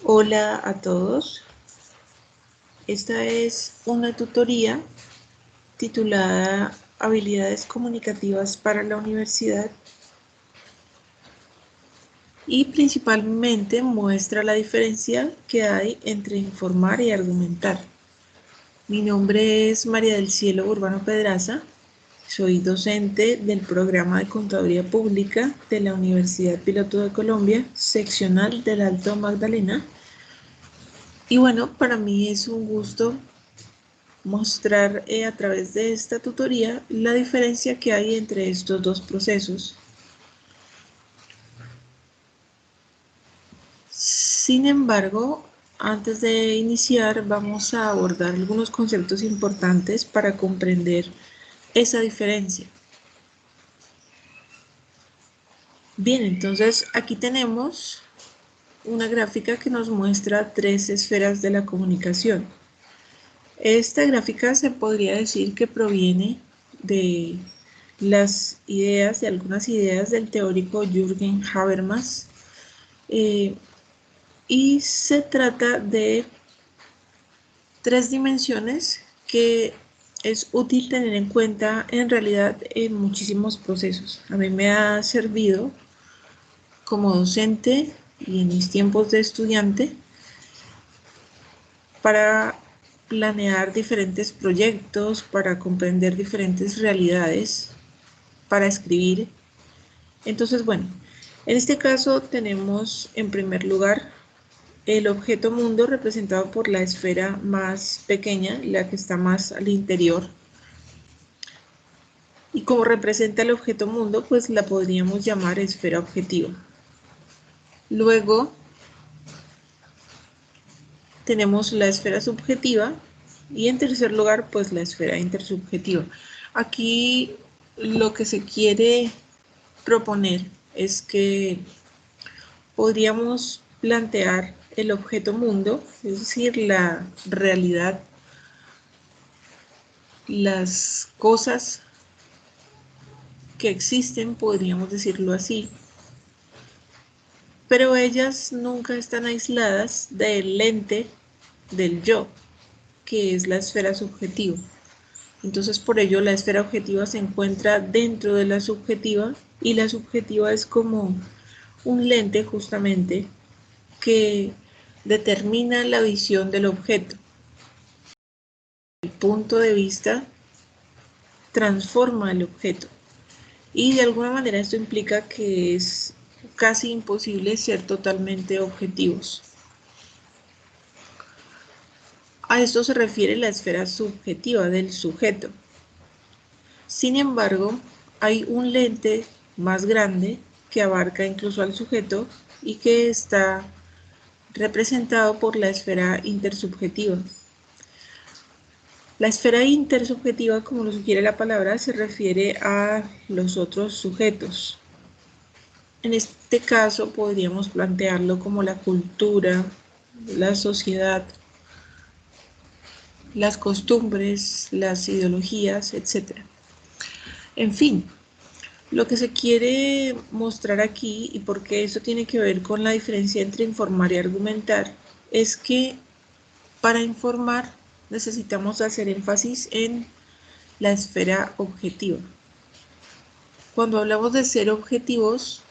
Hola a todos, esta es una tutoría titulada Habilidades comunicativas para la universidad y principalmente muestra la diferencia que hay entre informar y argumentar. Mi nombre es María del Cielo Urbano Pedraza, soy docente del programa de Contaduría Pública de la Universidad Piloto de Colombia, seccional del Alto Magdalena. Y bueno, para mí es un gusto mostrar a través de esta tutoría la diferencia que hay entre estos dos procesos. Sin embargo, antes de iniciar vamos a abordar algunos conceptos importantes para comprender esa diferencia. Bien, entonces aquí tenemos una gráfica que nos muestra tres esferas de la comunicación. Esta gráfica se podría decir que proviene de las ideas, de algunas ideas del teórico Jürgen Habermas, y se trata de tres dimensiones que es útil tener en cuenta en realidad en muchísimos procesos. A mí me ha servido como docente y en mis tiempos de estudiante para planear diferentes proyectos, para comprender diferentes realidades, para escribir. Entonces, bueno, en este caso tenemos en primer lugar el objeto mundo representado por la esfera más pequeña, la que está más al interior. Y como representa el objeto mundo, pues la podríamos llamar esfera objetiva. Luego tenemos la esfera subjetiva y en tercer lugar, pues la esfera intersubjetiva. Aquí lo que se quiere proponer es que podríamos plantear el objeto mundo, es decir, la realidad, las cosas que existen, podríamos decirlo así, pero ellas nunca están aisladas del ente, del yo, que es la esfera subjetiva. Entonces, por ello, la esfera objetiva se encuentra dentro de la subjetiva y la subjetiva es como un lente justamente que determina la visión del objeto. El punto de vista transforma el objeto y de alguna manera esto implica que es casi imposible ser totalmente objetivos. A esto se refiere la esfera subjetiva del sujeto. Sin embargo, hay un lente más grande que abarca incluso al sujeto y que está representado por la esfera intersubjetiva. La esfera intersubjetiva, como lo sugiere la palabra, se refiere a los otros sujetos. En este caso podríamos plantearlo como la cultura, la sociedad, las costumbres, las ideologías, etc. En fin, lo que se quiere mostrar aquí, y porque eso tiene que ver con la diferencia entre informar y argumentar, es que para informar necesitamos hacer énfasis en la esfera objetiva. Cuando hablamos de ser objetivos,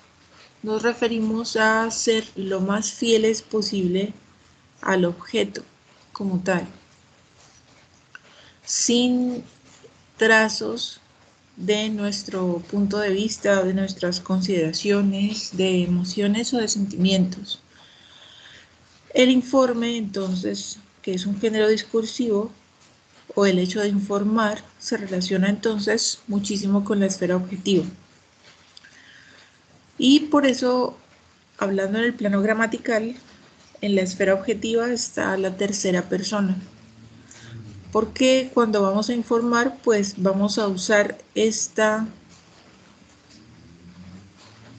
nos referimos a ser lo más fieles posible al objeto como tal, sin trazos de nuestro punto de vista, de nuestras consideraciones, de emociones o de sentimientos. El informe, entonces, que es un género discursivo, o el hecho de informar, se relaciona entonces muchísimo con la esfera objetiva. Y por eso, hablando en el plano gramatical, en la esfera objetiva está la tercera persona. Porque cuando vamos a informar, pues vamos a usar esta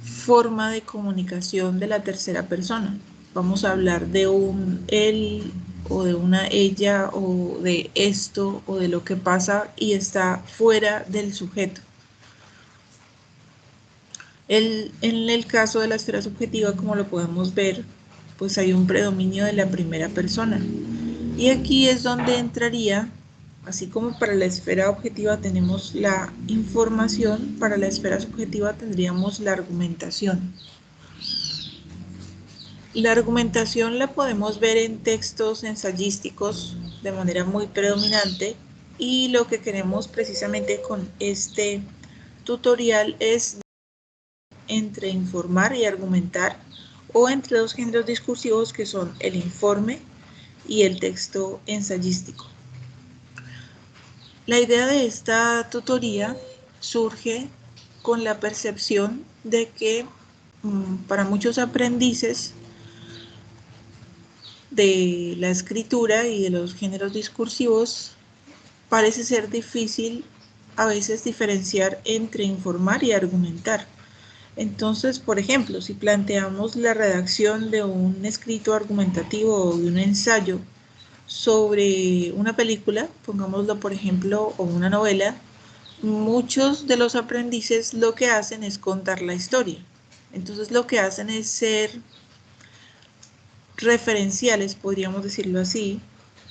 forma de comunicación de la tercera persona. Vamos a hablar de un él o de una ella o de esto o de lo que pasa y está fuera del sujeto. En el caso de la esfera subjetiva, como lo podemos ver, pues hay un predominio de la primera persona. Y aquí es donde entraría, así como para la esfera objetiva tenemos la información, para la esfera subjetiva tendríamos la argumentación. La argumentación la podemos ver en textos ensayísticos de manera muy predominante, y lo que queremos precisamente con este tutorial es entre informar y argumentar, o entre dos géneros discursivos que son el informe y el texto ensayístico. La idea de esta tutoría surge con la percepción de que para muchos aprendices de la escritura y de los géneros discursivos parece ser difícil a veces diferenciar entre informar y argumentar. Entonces, por ejemplo, si planteamos la redacción de un escrito argumentativo o de un ensayo sobre una película, pongámoslo por ejemplo, o una novela, muchos de los aprendices lo que hacen es contar la historia. Entonces lo que hacen es ser referenciales, podríamos decirlo así,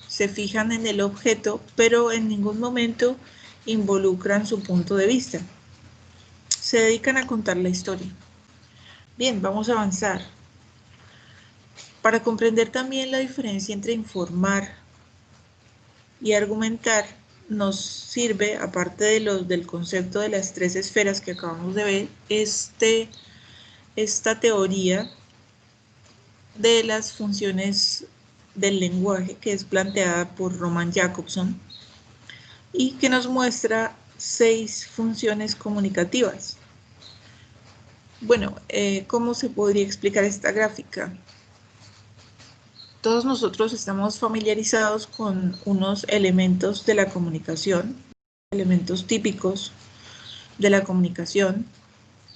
se fijan en el objeto, pero en ningún momento involucran su punto de vista. Se dedican a contar la historia. Bien, vamos a avanzar. Para comprender también la diferencia entre informar y argumentar, nos sirve, aparte del concepto de las tres esferas que acabamos de ver, esta teoría de las funciones del lenguaje que es planteada por Roman Jakobson y que nos muestra 6 funciones comunicativas. Bueno, ¿cómo se podría explicar esta gráfica? Todos nosotros estamos familiarizados con unos elementos de la comunicación, elementos típicos de la comunicación,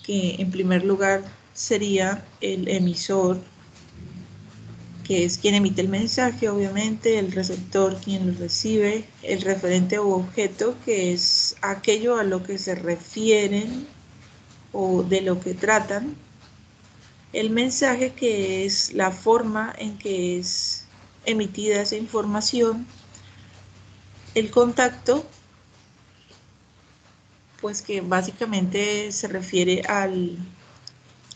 que en primer lugar sería el emisor, que es quien emite el mensaje, obviamente, el receptor, quien lo recibe, el referente u objeto, que es aquello a lo que se refieren o de lo que tratan, el mensaje, que es la forma en que es emitida esa información, el contacto, pues que básicamente se refiere al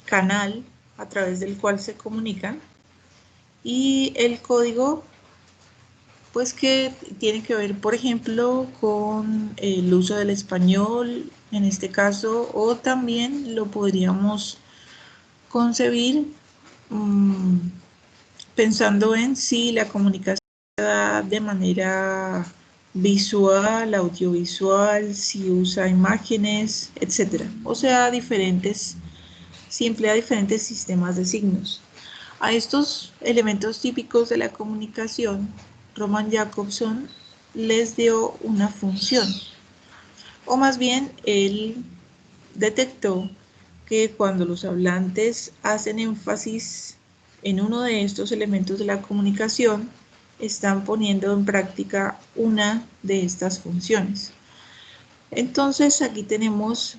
canal a través del cual se comunican, y el código, pues que tiene que ver, por ejemplo, con el uso del español en este caso, o también lo podríamos concebir pensando en si la comunicación se da de manera visual, audiovisual, si usa imágenes, etc. O sea, si emplea diferentes sistemas de signos. A estos elementos típicos de la comunicación, Roman Jakobson les dio una función, o más bien él detectó que cuando los hablantes hacen énfasis en uno de estos elementos de la comunicación, están poniendo en práctica una de estas funciones. Entonces aquí tenemos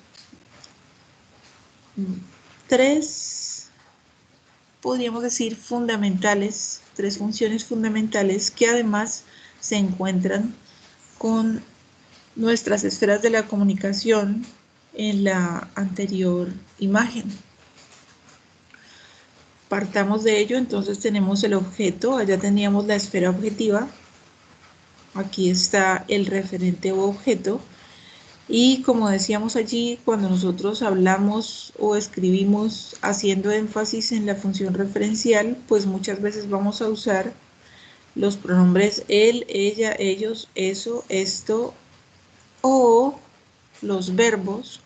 3, podríamos decir, fundamentales, 3 funciones fundamentales que además se encuentran con nuestras esferas de la comunicación en la anterior imagen. Partamos de ello, entonces tenemos el objeto, allá teníamos la esfera objetiva, aquí está el referente u objeto, y como decíamos allí, cuando nosotros hablamos o escribimos haciendo énfasis en la función referencial, pues muchas veces vamos a usar los pronombres él, ella, ellos, eso, esto, o los verbos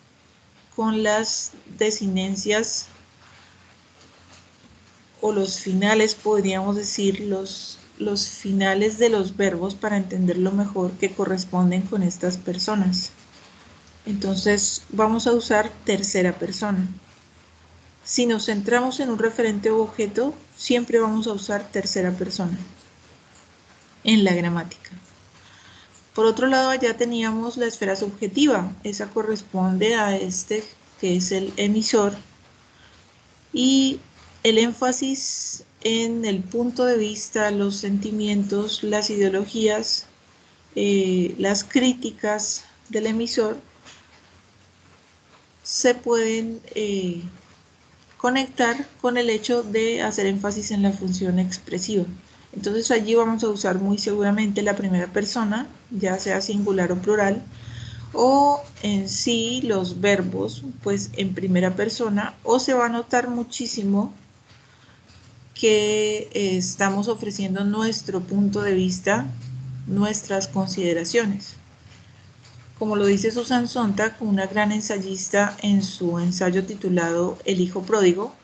con las desinencias o los finales, podríamos decir, los finales de los verbos para entenderlo mejor, que corresponden con estas personas. Entonces vamos a usar tercera persona. Si nos centramos en un referente u objeto, siempre vamos a usar tercera persona en la gramática. Por otro lado, allá teníamos la esfera subjetiva. Esa corresponde a que es el emisor. Y el énfasis en el punto de vista, los sentimientos, las ideologías, las críticas del emisor se pueden conectar con el hecho de hacer énfasis en la función expresiva. Entonces allí vamos a usar muy seguramente la primera persona, ya sea singular o plural, o en sí los verbos pues en primera persona, o se va a notar muchísimo que estamos ofreciendo nuestro punto de vista, nuestras consideraciones. Como lo dice Susan Sontag, una gran ensayista, en su ensayo titulado El hijo pródigo,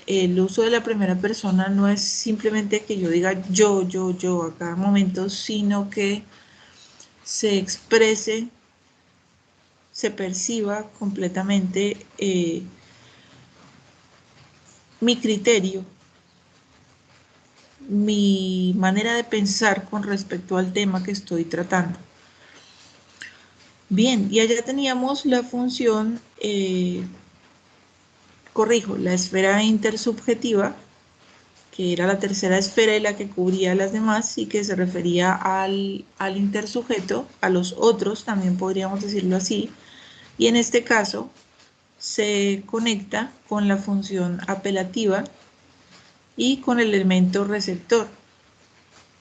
el uso de la primera persona no es simplemente que yo diga yo a cada momento, sino que se exprese, se perciba completamente mi criterio, mi manera de pensar con respecto al tema que estoy tratando. Bien, y allá teníamos la función, la esfera intersubjetiva, que era la tercera esfera y la que cubría las demás y que se refería al intersujeto, a los otros, también podríamos decirlo así, y en este caso se conecta con la función apelativa y con el elemento receptor.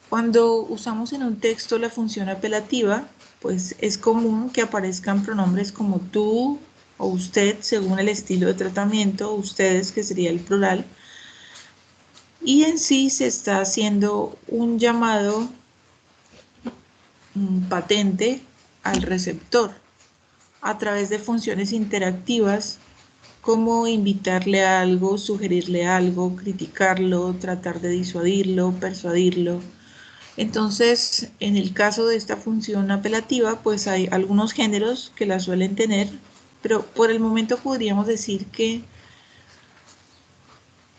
Cuando usamos en un texto la función apelativa, pues es común que aparezcan pronombres como tú o usted, según el estilo de tratamiento, ustedes, que sería el plural, y en sí se está haciendo un llamado patente al receptor a través de funciones interactivas como invitarle a algo, sugerirle algo, criticarlo, tratar de disuadirlo, persuadirlo. Entonces, en el caso de esta función apelativa, pues hay algunos géneros que la suelen tener, pero por el momento podríamos decir que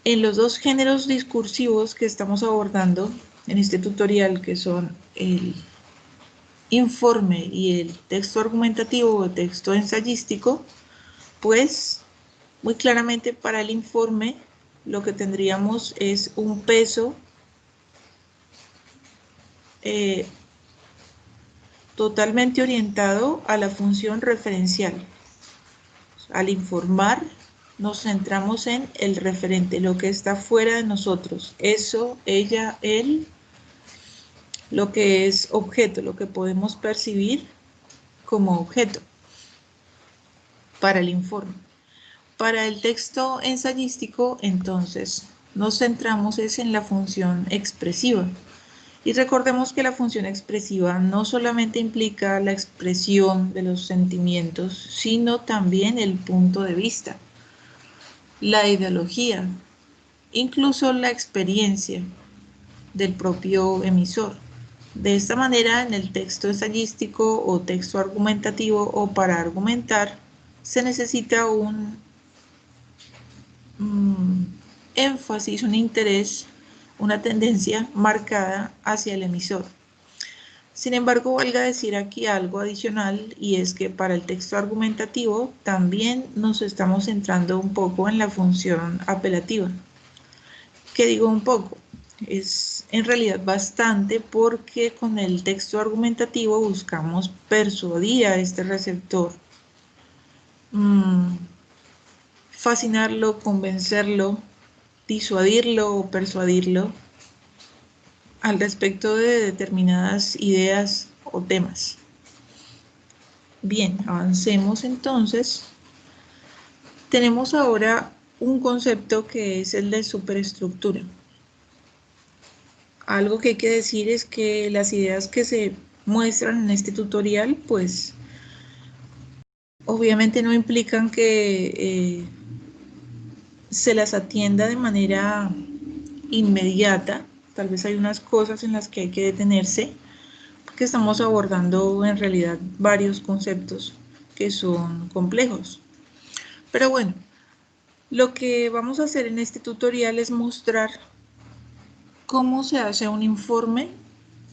en los dos géneros discursivos que estamos abordando en este tutorial, que son el informe y el texto argumentativo o texto ensayístico, pues muy claramente para el informe lo que tendríamos es un peso totalmente orientado a la función referencial. Al informar nos centramos en el referente, lo que está fuera de nosotros, eso, ella, él, lo que es objeto, lo que podemos percibir como objeto para el informe. Para el texto ensayístico, entonces, nos centramos es en la función expresiva. Y recordemos que la función expresiva no solamente implica la expresión de los sentimientos, sino también el punto de vista, la ideología, incluso la experiencia del propio emisor. De esta manera, en el texto ensayístico o texto argumentativo o para argumentar, se necesita un énfasis, un interés, una tendencia marcada hacia el emisor. Sin embargo, valga decir aquí algo adicional, y es que para el texto argumentativo también nos estamos centrando un poco en la función apelativa. ¿Qué digo un poco? Es en realidad bastante, porque con el texto argumentativo buscamos persuadir a este receptor, fascinarlo, convencerlo, disuadirlo o persuadirlo al respecto de determinadas ideas o temas. Bien, avancemos entonces. Tenemos ahora un concepto que es el de superestructura. Algo que hay que decir es que las ideas que se muestran en este tutorial, pues obviamente no implican que se las atienda de manera inmediata. Tal vez hay unas cosas en las que hay que detenerse, porque estamos abordando en realidad varios conceptos que son complejos. Pero bueno, lo que vamos a hacer en este tutorial es mostrar cómo se hace un informe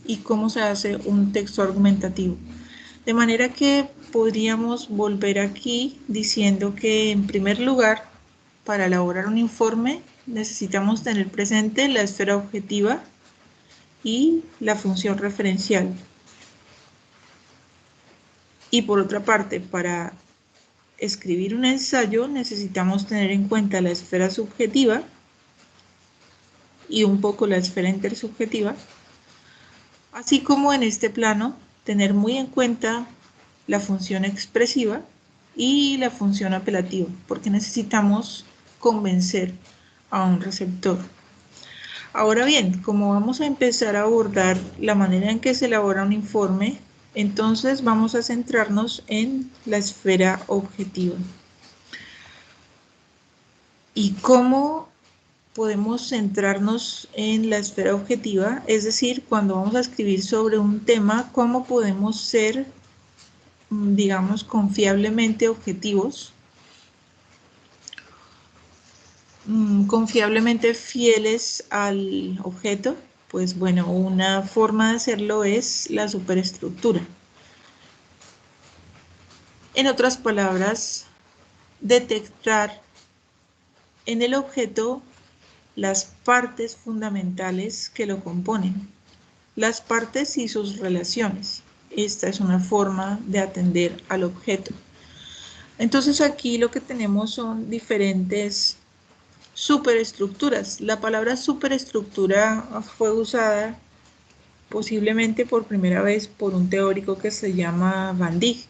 y cómo se hace un texto argumentativo. De manera que podríamos volver aquí diciendo que, en primer lugar, para elaborar un informe necesitamos tener presente la esfera objetiva y la función referencial. Y por otra parte, para escribir un ensayo necesitamos tener en cuenta la esfera subjetiva y un poco la esfera intersubjetiva, así como en este plano tener muy en cuenta la función expresiva y la función apelativa, porque necesitamos convencer a un receptor. Ahora bien, como vamos a empezar a abordar la manera en que se elabora un informe, entonces vamos a centrarnos en la esfera objetiva. ¿Y cómo podemos centrarnos en la esfera objetiva? Es decir, cuando vamos a escribir sobre un tema, ¿cómo podemos ser, digamos, confiablemente objetivos? Confiablemente fieles al objeto. Pues bueno, una forma de hacerlo es la superestructura. En otras palabras, detectar en el objeto las partes fundamentales que lo componen, las partes y sus relaciones. Esta es una forma de atender al objeto. Entonces aquí lo que tenemos son diferentes superestructuras. La palabra superestructura fue usada posiblemente por primera vez por un teórico que se llama Van Dijk.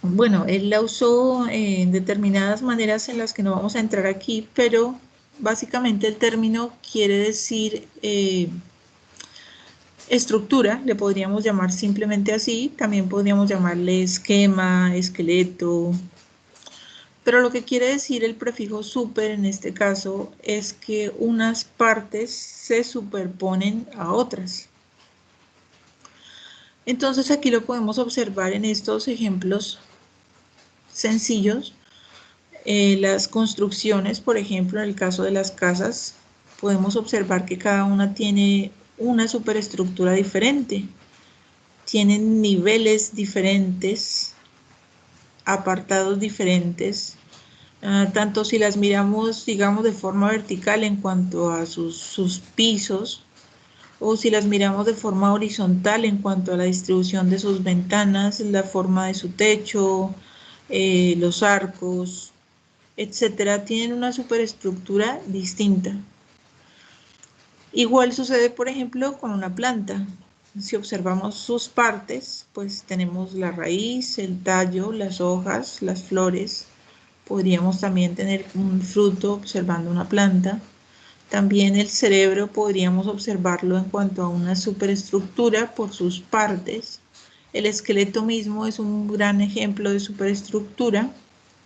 Bueno, él la usó en determinadas maneras en las que no vamos a entrar aquí, pero básicamente el término quiere decir estructura, le podríamos llamar simplemente así, también podríamos llamarle esquema, esqueleto, pero lo que quiere decir el prefijo super en este caso es que unas partes se superponen a otras. Entonces aquí lo podemos observar en estos ejemplos sencillos. Las construcciones, por ejemplo, en el caso de las casas, podemos observar que cada una tiene una superestructura diferente. Tienen niveles diferentes, apartados diferentes, tanto si las miramos, digamos, de forma vertical en cuanto a sus pisos, o si las miramos de forma horizontal en cuanto a la distribución de sus ventanas, la forma de su techo, los arcos, etcétera, tienen una superestructura distinta. Igual sucede, por ejemplo, con una planta. Si observamos sus partes, pues tenemos la raíz, el tallo, las hojas, las flores. Podríamos también tener un fruto observando una planta. También el cerebro podríamos observarlo en cuanto a una superestructura por sus partes. El esqueleto mismo es un gran ejemplo de superestructura.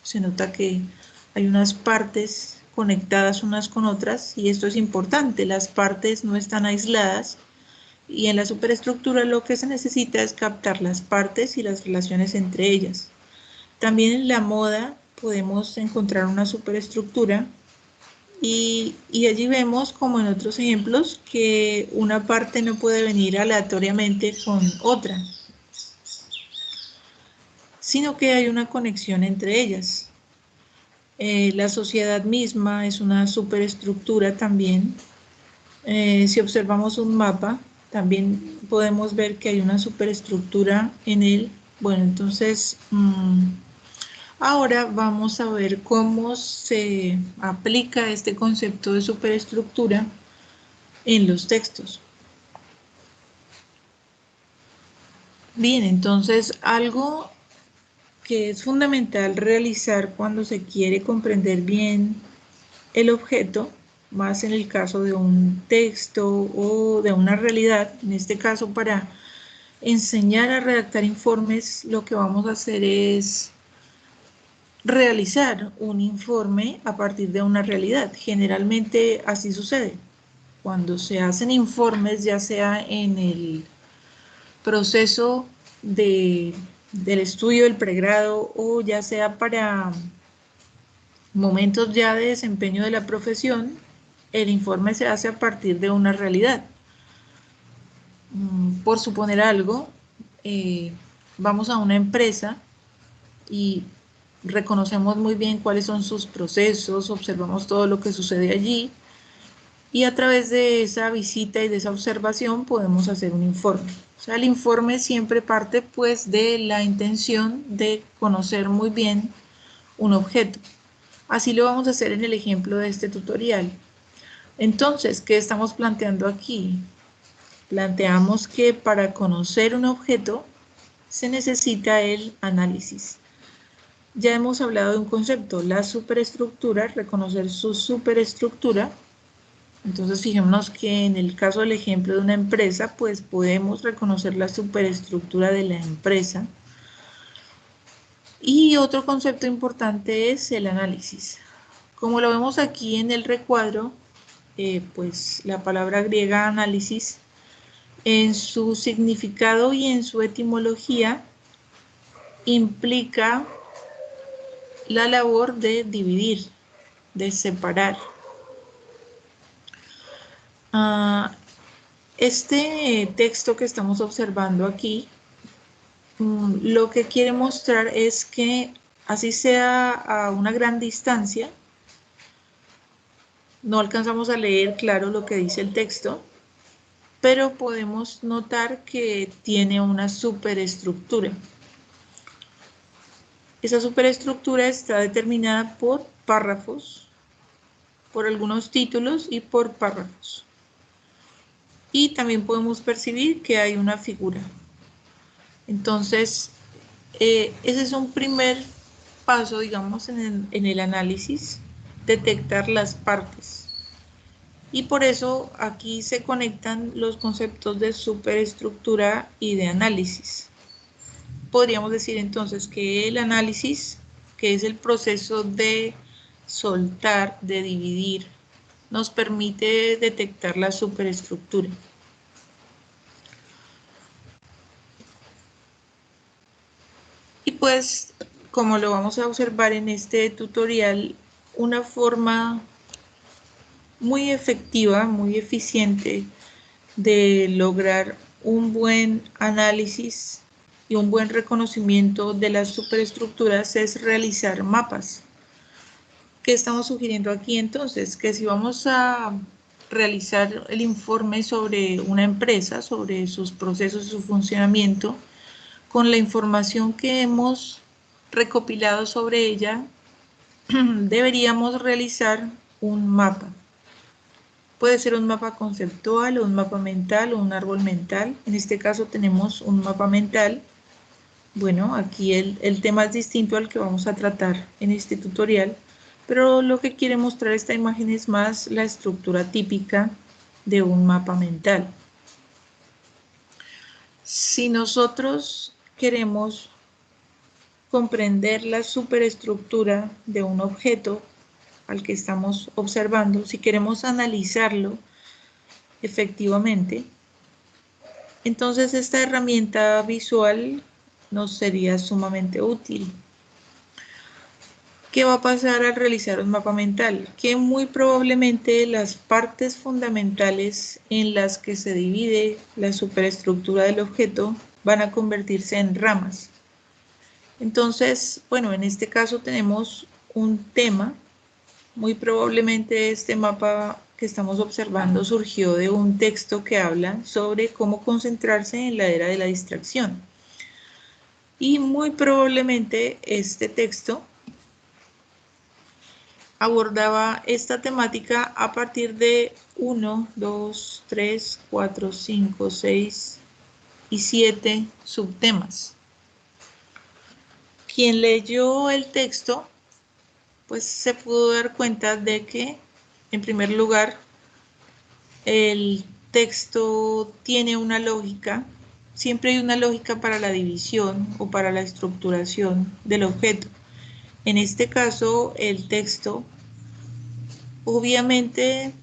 Se nota que hay unas partes conectadas unas con otras y esto es importante, las partes no están aisladas y en la superestructura lo que se necesita es captar las partes y las relaciones entre ellas. También en la moda podemos encontrar una superestructura y allí vemos, como en otros ejemplos, que una parte no puede venir aleatoriamente con otra, sino que hay una conexión entre ellas. La sociedad misma es una superestructura también. Si observamos un mapa, también podemos ver que hay una superestructura en él. Bueno, entonces, ahora vamos a ver cómo se aplica este concepto de superestructura en los textos. Bien, entonces algo que es fundamental realizar cuando se quiere comprender bien el objeto, más en el caso de un texto o de una realidad, en este caso para enseñar a redactar informes, lo que vamos a hacer es realizar un informe a partir de una realidad. Generalmente así sucede. Cuando se hacen informes, ya sea en el proceso del estudio del pregrado o ya sea para momentos ya de desempeño de la profesión, el informe se hace a partir de una realidad. Por suponer algo, vamos a una empresa y reconocemos muy bien cuáles son sus procesos, observamos todo lo que sucede allí y a través de esa visita y de esa observación podemos hacer un informe. O sea, el informe siempre parte pues de la intención de conocer muy bien un objeto. Así lo vamos a hacer en el ejemplo de este tutorial. Entonces, ¿qué estamos planteando aquí? Planteamos que para conocer un objeto se necesita el análisis. Ya hemos hablado de un concepto, la superestructura, reconocer su superestructura. Entonces fijémonos que en el caso del ejemplo de una empresa, pues podemos reconocer la superestructura de la empresa. Y otro concepto importante es el análisis. Como lo vemos aquí en el recuadro, pues la palabra griega análisis, en su significado y en su etimología, implica la labor de dividir, de separar. Este texto que estamos observando aquí, lo que quiere mostrar es que así sea a una gran distancia, no alcanzamos a leer claro lo que dice el texto, pero podemos notar que tiene una superestructura. Esa superestructura está determinada por párrafos, por algunos títulos y por párrafos. Y también podemos percibir que hay una figura. Entonces, ese es un primer paso, digamos, en el análisis, detectar las partes. Y por eso aquí se conectan los conceptos de superestructura y de análisis. Podríamos decir entonces que el análisis, que es el proceso de soltar, de dividir, nos permite detectar la superestructura. Y pues, como lo vamos a observar en este tutorial, una forma muy efectiva, muy eficiente de lograr un buen análisis y un buen reconocimiento de las superestructuras es realizar mapas. ¿Qué estamos sugiriendo aquí entonces? Que si vamos a realizar el informe sobre una empresa, sobre sus procesos y su funcionamiento, con la información que hemos recopilado sobre ella, deberíamos realizar un mapa. Puede ser un mapa conceptual o un mapa mental o un árbol mental. En este caso tenemos un mapa mental. Bueno, aquí el tema es distinto al que vamos a tratar en este tutorial, pero lo que quiere mostrar esta imagen es más la estructura típica de un mapa mental. Si nosotros queremos comprender la superestructura de un objeto al que estamos observando, si queremos analizarlo efectivamente, entonces esta herramienta visual nos sería sumamente útil. ¿Qué va a pasar al realizar un mapa mental? Que muy probablemente las partes fundamentales en las que se divide la superestructura del objeto van a convertirse en ramas. Entonces, bueno, en este caso tenemos un tema. Muy probablemente este mapa que estamos observando surgió de un texto que habla sobre cómo concentrarse en la era de la distracción. Y muy probablemente este texto abordaba esta temática a partir de 1, 2, 3, 4, 5, 6 y 7 subtemas. Quien leyó el texto, pues se pudo dar cuenta de que, en primer lugar, el texto tiene una lógica. Siempre hay una lógica para la división o para la estructuración del objeto. En este caso, el texto obviamente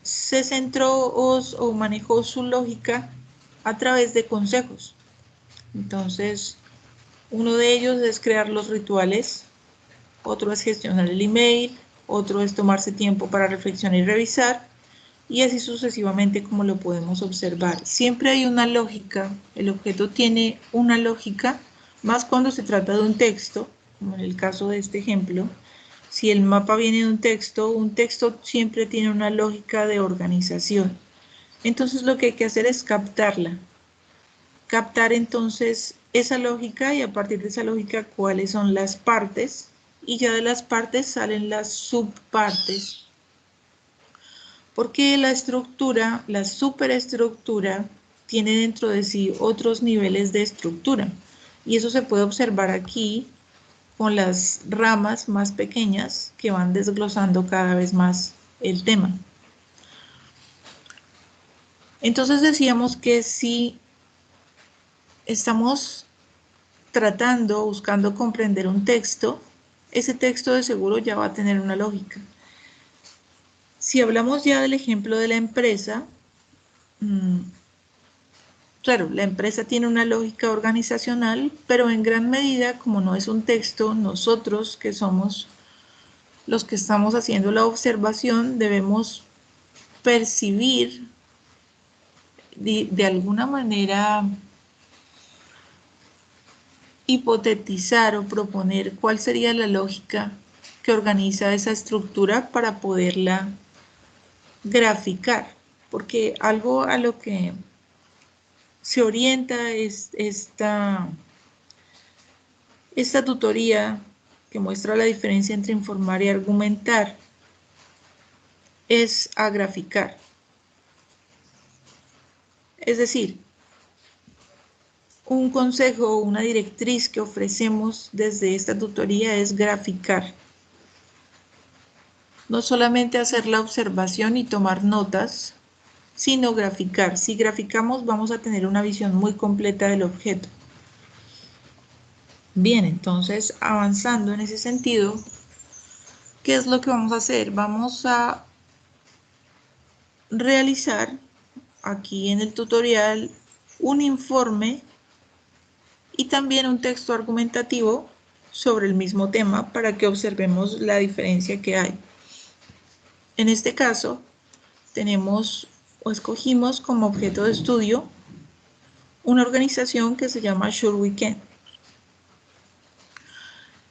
se centró o manejó su lógica a través de consejos. Entonces, uno de ellos es crear los rituales, otro es gestionar el email, otro es tomarse tiempo para reflexionar y revisar, y así sucesivamente como lo podemos observar. Siempre hay una lógica, el objeto tiene una lógica, más cuando se trata de un texto, como en el caso de este ejemplo, si el mapa viene de un texto siempre tiene una lógica de organización. Entonces lo que hay que hacer es captarla. Captar entonces esa lógica y a partir de esa lógica cuáles son las partes y ya de las partes salen las subpartes. Porque la estructura, la superestructura, tiene dentro de sí otros niveles de estructura. Y eso se puede observar aquí con las ramas más pequeñas que van desglosando cada vez más el tema. Entonces decíamos que si estamos tratando, buscando comprender un texto, ese texto de seguro ya va a tener una lógica. Si hablamos ya del ejemplo de la empresa, claro, la empresa tiene una lógica organizacional, pero en gran medida, como no es un texto, nosotros que somos los que estamos haciendo la observación, debemos percibir de alguna manera, hipotetizar o proponer cuál sería la lógica que organiza esa estructura para poderla graficar, porque algo a lo que se orienta es esta tutoría que muestra la diferencia entre informar y argumentar, es a graficar. Es decir, un consejo o una directriz que ofrecemos desde esta tutoría es graficar. No solamente hacer la observación y tomar notas, sino graficar. Si graficamos vamos a tener una visión muy completa del objeto. Bien, entonces avanzando en ese sentido, ¿qué es lo que vamos a hacer? Vamos a realizar aquí en el tutorial un informe y también un texto argumentativo sobre el mismo tema para que observemos la diferencia que hay. En este caso, tenemos o escogimos como objeto de estudio una organización que se llama Sure We Can.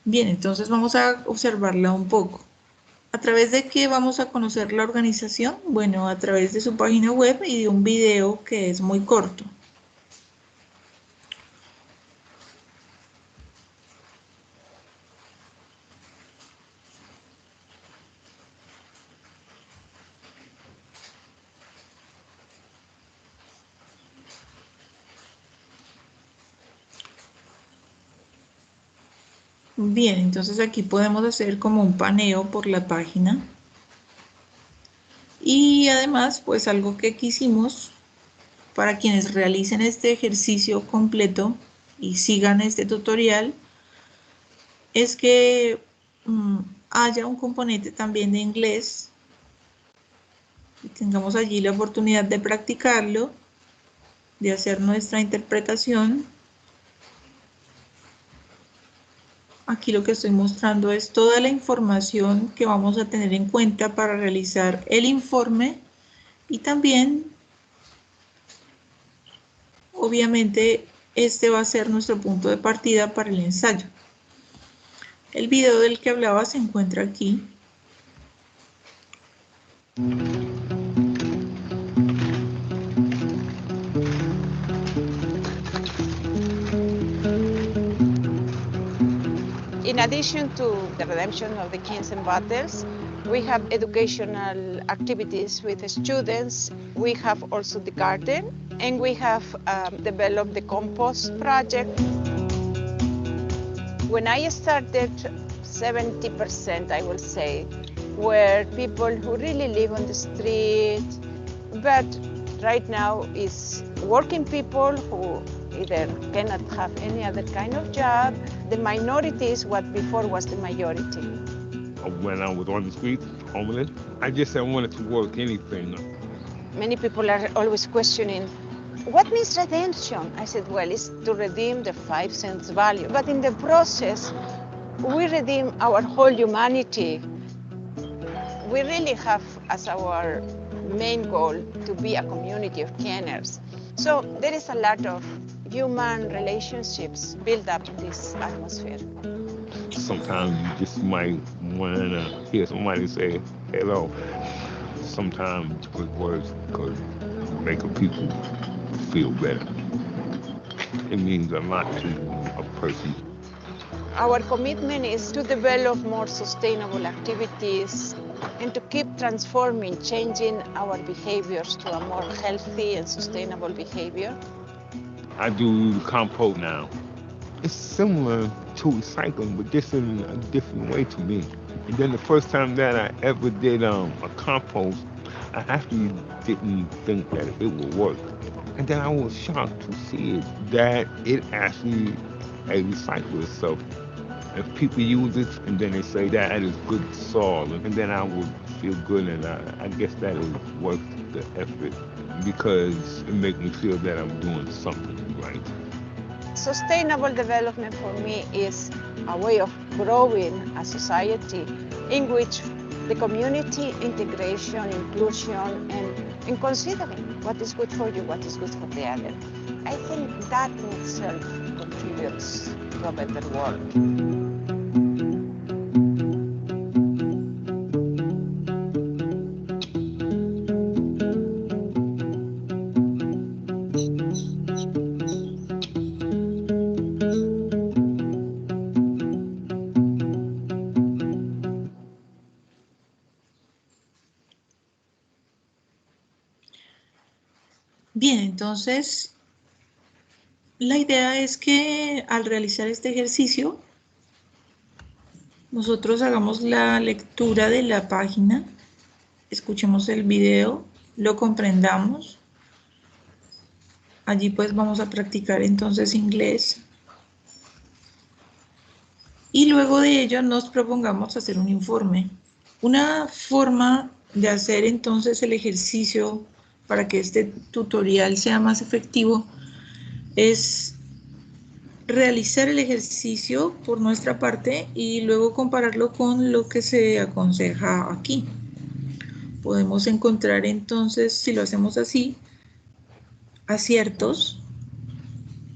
Bien, entonces vamos a observarla un poco. ¿A través de qué vamos a conocer la organización? Bueno, a través de su página web y de un video que es muy corto. Bien, entonces aquí podemos hacer como un paneo por la página. Y además, pues algo que quisimos para quienes realicen este ejercicio completo y sigan este tutorial es que haya un componente también de inglés y tengamos allí la oportunidad de practicarlo, de hacer nuestra interpretación. Aquí lo que estoy mostrando es toda la información que vamos a tener en cuenta para realizar el informe y también, obviamente, este va a ser nuestro punto de partida para el ensayo. El video del que hablaba se encuentra aquí. In addition to the redemption of the kings and battles, we have educational activities with the students. We have also the garden, and we have developed the compost project. When I started, 70%, I will say, were people who really live on the street, but right now is working people who either cannot have any other kind of job. The minority is what before was the majority. When I was on the street, homeless, I just I wanted to work anything. Many people are always questioning, what means redemption? I said, well, it's to redeem the 5 cents value. But in the process, we redeem our whole humanity. We really have as our main goal to be a community of canners. So there is a lot of human relationships build up this atmosphere. sometimes you just might want to hear somebody say hello. Sometimes with words could make people feel better. It means a lot to a person. Our commitment is to develop more sustainable activities and to keep transforming, changing our behaviors to a more healthy and sustainable behavior. I do compost now. It's similar to recycling, but just in a different way to me. And then the first time that I ever did a compost, I actually didn't think that it would work. And then I was shocked to see that it actually recycles itself. If people use it and then they say that is good soil, and then I would feel good, and I guess that is worth the effort because it makes me feel that I'm doing something right. Sustainable development for me is a way of growing a society in which the community integration, inclusion, and considering what is good for you, what is good for the other. I think that in itself contributes to a better world. Bien, entonces la idea es que al realizar este ejercicio nosotros hagamos la lectura de la página, escuchemos el video, lo comprendamos. Allí pues vamos a practicar entonces inglés. Y luego de ello nos propongamos hacer un informe. Una forma de hacer entonces el ejercicio para que este tutorial sea más efectivo es realizar el ejercicio por nuestra parte y luego compararlo con lo que se aconseja aquí. Podemos encontrar entonces, si lo hacemos así, aciertos,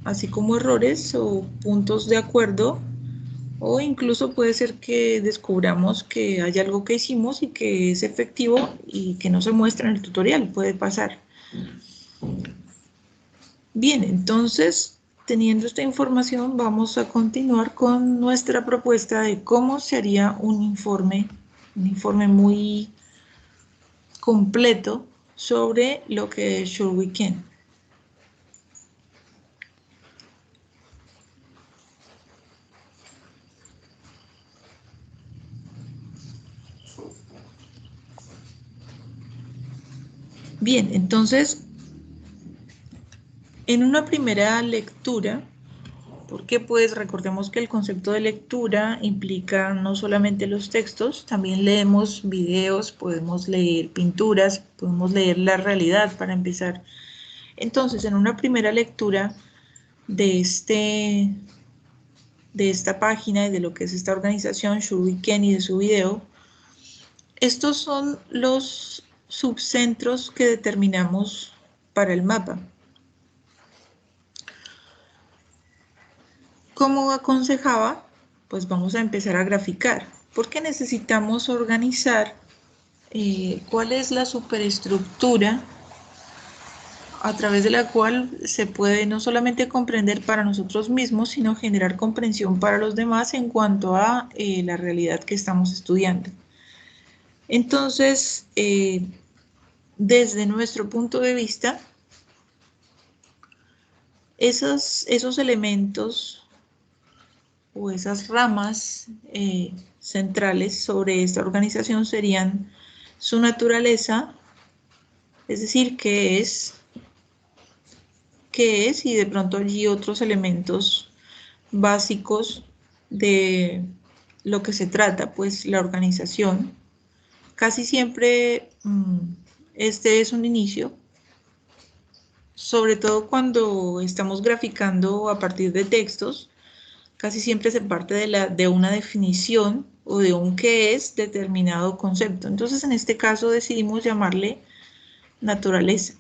así como errores o puntos de acuerdo, o incluso puede ser que descubramos que hay algo que hicimos y que es efectivo y que no se muestra en el tutorial, puede pasar. Bien, entonces, teniendo esta información, vamos a continuar con nuestra propuesta de cómo se haría un informe muy completo sobre lo que es Sure We Can. Bien, entonces, en una primera lectura, porque pues recordemos que el concepto de lectura implica no solamente los textos, también leemos videos, podemos leer pinturas, podemos leer la realidad para empezar. Entonces, en una primera lectura de esta página y de lo que es esta organización, Sure We Can, y de su video, estos son los subcentros que determinamos para el mapa. Como aconsejaba, pues vamos a empezar a graficar, porque necesitamos organizar cuál es la superestructura a través de la cual se puede no solamente comprender para nosotros mismos, sino generar comprensión para los demás en cuanto a la realidad que estamos estudiando. Entonces, desde nuestro punto de vista, esos elementos o esas ramas centrales sobre esta organización serían su naturaleza, es decir, qué es, y de pronto allí otros elementos básicos de lo que se trata, pues la organización. Casi siempre este es un inicio, sobre todo cuando estamos graficando a partir de textos, casi siempre se parte de una definición o de un qué es determinado concepto. Entonces, en este caso decidimos llamarle naturaleza.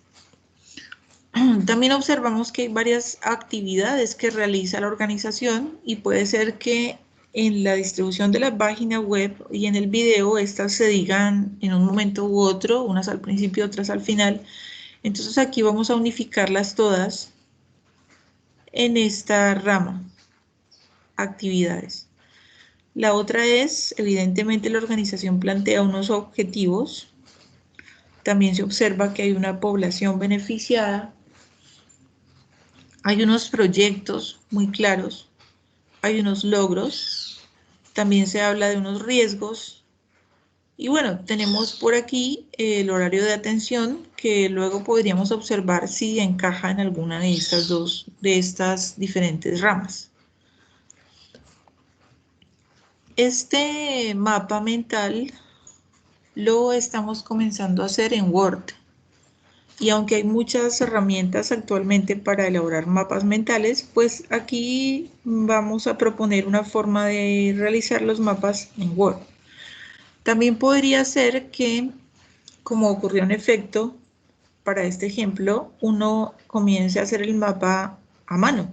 También observamos que hay varias actividades que realiza la organización y puede ser que en la distribución de la página web y en el video estas se digan en un momento u otro, unas al principio, otras al final. Entonces aquí vamos a unificarlas todas en esta rama, actividades. La otra es, evidentemente, la organización plantea unos objetivos. También se observa que hay una población beneficiada. Hay unos proyectos muy claros. Hay unos logros. También se habla de unos riesgos. Y bueno, tenemos por aquí el horario de atención que luego podríamos observar si encaja en alguna de estas diferentes ramas. Este mapa mental lo estamos comenzando a hacer en Word. Y aunque hay muchas herramientas actualmente para elaborar mapas mentales, pues aquí vamos a proponer una forma de realizar los mapas en Word. También podría ser que, como ocurrió en efecto para este ejemplo, uno comience a hacer el mapa a mano.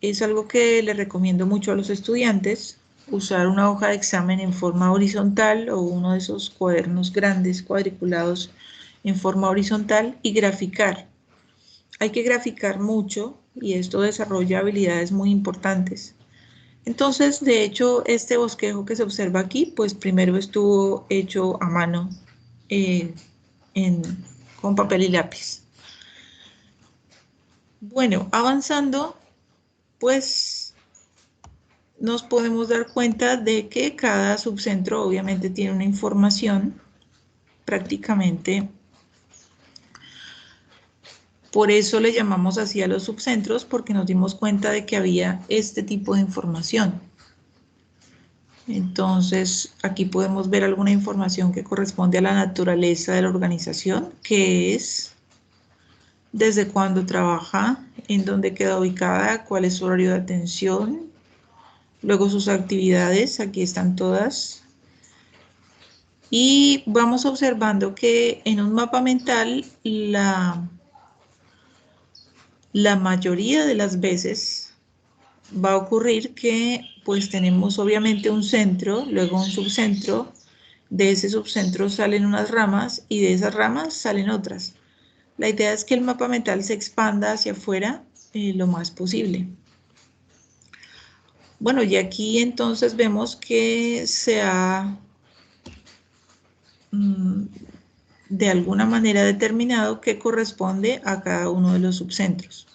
Es algo que le recomiendo mucho a los estudiantes, usar una hoja de examen en forma horizontal o uno de esos cuadernos grandes cuadriculados en forma horizontal y graficar. Hay que graficar mucho y esto desarrolla habilidades muy importantes. Entonces, de hecho, este bosquejo que se observa aquí, pues primero estuvo hecho a mano con papel y lápiz. Bueno, avanzando, pues nos podemos dar cuenta de que cada subcentro obviamente tiene una información prácticamente. Por eso le llamamos así a los subcentros, porque nos dimos cuenta de que había este tipo de información. Entonces, aquí podemos ver alguna información que corresponde a la naturaleza de la organización, que es desde cuándo trabaja, en dónde queda ubicada, cuál es su horario de atención, luego sus actividades, aquí están todas. Y vamos observando que en un mapa mental la mayoría de las veces va a ocurrir que pues tenemos obviamente un centro, luego un subcentro, de ese subcentro salen unas ramas y de esas ramas salen otras. La idea es que el mapa mental se expanda hacia afuera lo más posible. Bueno, y aquí entonces vemos que se ha de alguna manera determinado qué corresponde a cada uno de los subcentros.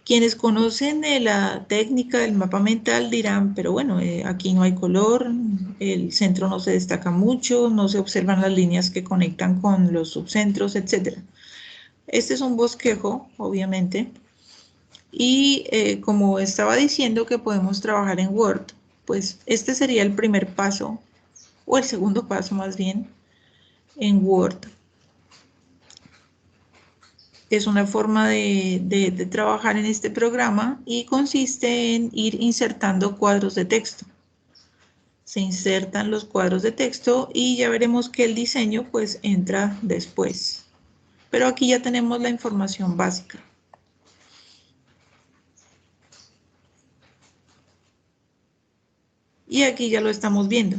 Quienes conocen la técnica del mapa mental dirán, pero bueno, aquí no hay color, el centro no se destaca mucho, no se observan las líneas que conectan con los subcentros, etc. Este es un bosquejo, obviamente, y como estaba diciendo que podemos trabajar en Word, pues este sería el primer paso, o el segundo paso más bien, en Word. Es una forma de trabajar en este programa y consiste en ir insertando cuadros de texto. Se insertan los cuadros de texto y ya veremos que el diseño pues entra después. Pero aquí ya tenemos la información básica. Y aquí ya lo estamos viendo.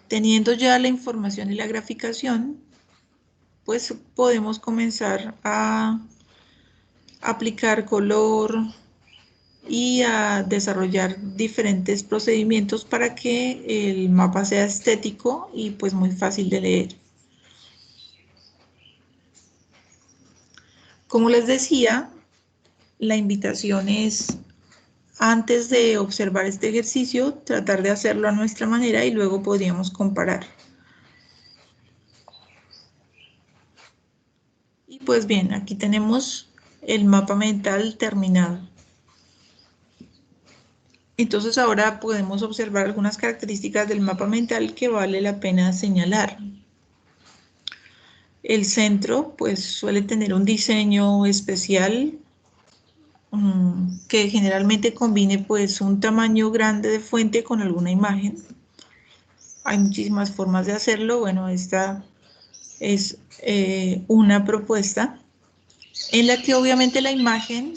Teniendo ya la información y la graficación, pues podemos comenzar a aplicar color y a desarrollar diferentes procedimientos para que el mapa sea estético y pues muy fácil de leer. Como les decía, la invitación es, antes de observar este ejercicio, tratar de hacerlo a nuestra manera y luego podríamos comparar. Y pues bien, aquí tenemos el mapa mental terminado. Entonces ahora podemos observar algunas características del mapa mental que vale la pena señalar. El centro pues suele tener un diseño especial que generalmente combine pues un tamaño grande de fuente con alguna imagen. Hay muchísimas formas de hacerlo. Bueno, esta es una propuesta en la que obviamente la imagen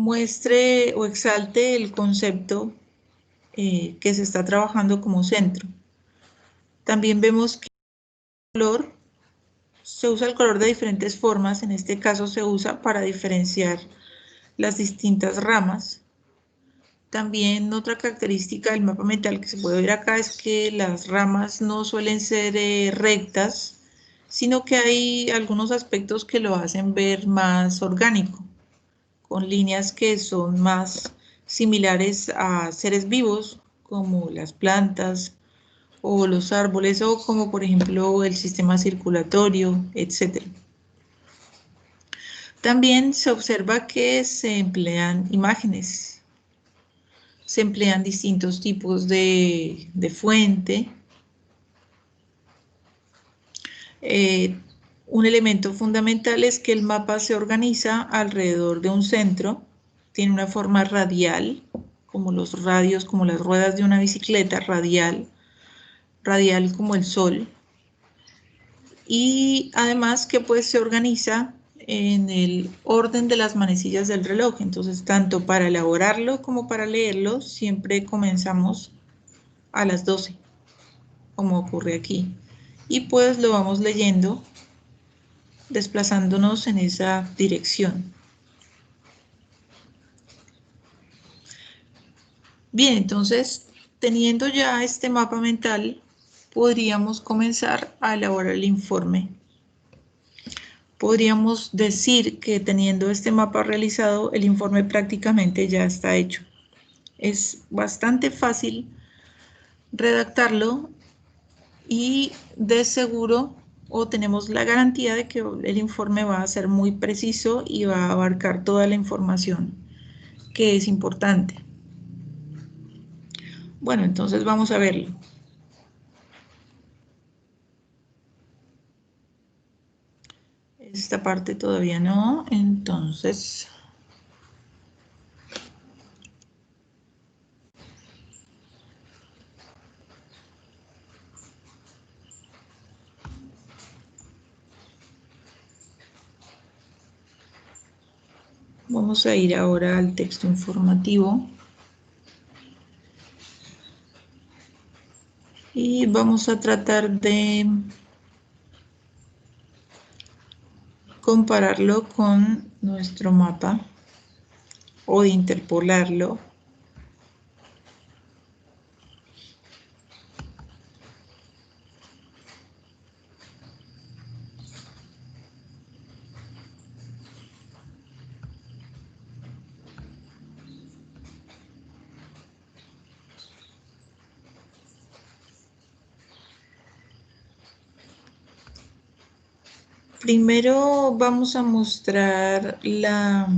muestre o exalte el concepto que se está trabajando como centro. También vemos que el color, se usa el color de diferentes formas, en este caso se usa para diferenciar las distintas ramas. También otra característica del mapa mental que se puede ver acá es que las ramas no suelen ser rectas, sino que hay algunos aspectos que lo hacen ver más orgánico, con líneas que son más similares a seres vivos, como las plantas o los árboles, o como por ejemplo el sistema circulatorio, etc. También se observa que se emplean imágenes, se emplean distintos tipos de fuente. Un elemento fundamental es que el mapa se organiza alrededor de un centro, tiene una forma radial, como los radios, como las ruedas de una bicicleta, radial como el sol, y además que pues se organiza en el orden de las manecillas del reloj. Entonces, tanto para elaborarlo como para leerlo, siempre comenzamos a las 12, como ocurre aquí. Y pues lo vamos leyendo, desplazándonos en esa dirección. Bien, entonces, teniendo ya este mapa mental, podríamos comenzar a elaborar el informe. Podríamos decir que teniendo este mapa realizado, el informe prácticamente ya está hecho. Es bastante fácil redactarlo y de seguro o tenemos la garantía de que el informe va a ser muy preciso y va a abarcar toda la información que es importante. Bueno, entonces vamos a verlo. Esta parte todavía no, entonces vamos a ir ahora al texto informativo y vamos a tratar de compararlo con nuestro mapa o de interpolarlo. Primero vamos a mostrar la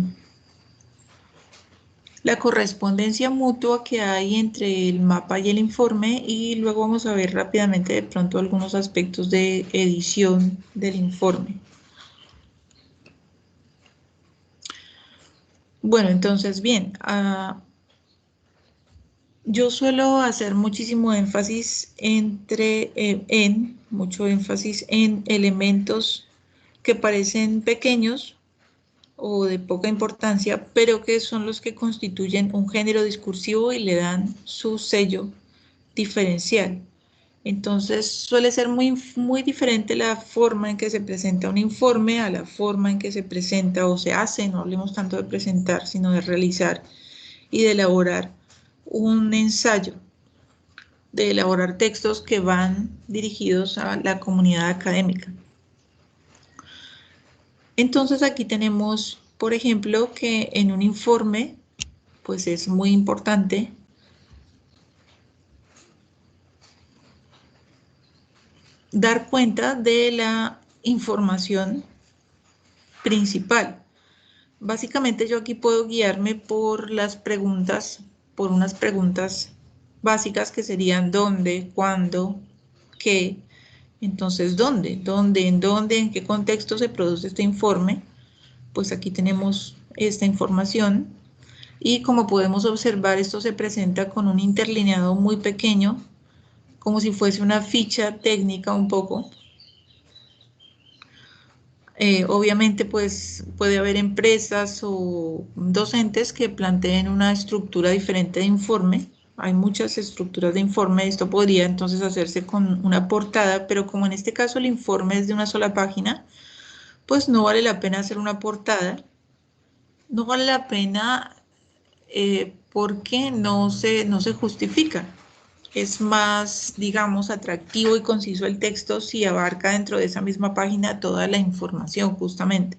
correspondencia mutua que hay entre el mapa y el informe, y luego vamos a ver rápidamente de pronto algunos aspectos de edición del informe. Bueno, entonces bien, yo suelo hacer muchísimo énfasis mucho énfasis en elementos que parecen pequeños o de poca importancia, pero que son los que constituyen un género discursivo y le dan su sello diferencial. Entonces suele ser muy diferente la forma en que se presenta un informe a la forma en que se presenta o se hace, no hablemos tanto de presentar, sino de realizar y de elaborar un ensayo, de elaborar textos que van dirigidos a la comunidad académica. Entonces aquí tenemos, por ejemplo, que en un informe, pues es muy importante dar cuenta de la información principal. Básicamente yo aquí puedo guiarme por las preguntas, por unas preguntas básicas que serían dónde, cuándo, qué. Entonces, ¿dónde? ¿Dónde? ¿En dónde? ¿En qué contexto se produce este informe? Pues aquí tenemos esta información y como podemos observar, esto se presenta con un interlineado muy pequeño, como si fuese una ficha técnica un poco. Obviamente, pues puede haber empresas o docentes que planteen una estructura diferente de informe. Hay muchas estructuras de informe. Esto podría entonces hacerse con una portada, pero como en este caso el informe es de una sola página, pues no vale la pena hacer una portada. No vale la pena porque no se justifica. Es más, digamos, atractivo y conciso el texto si abarca dentro de esa misma página toda la información, justamente.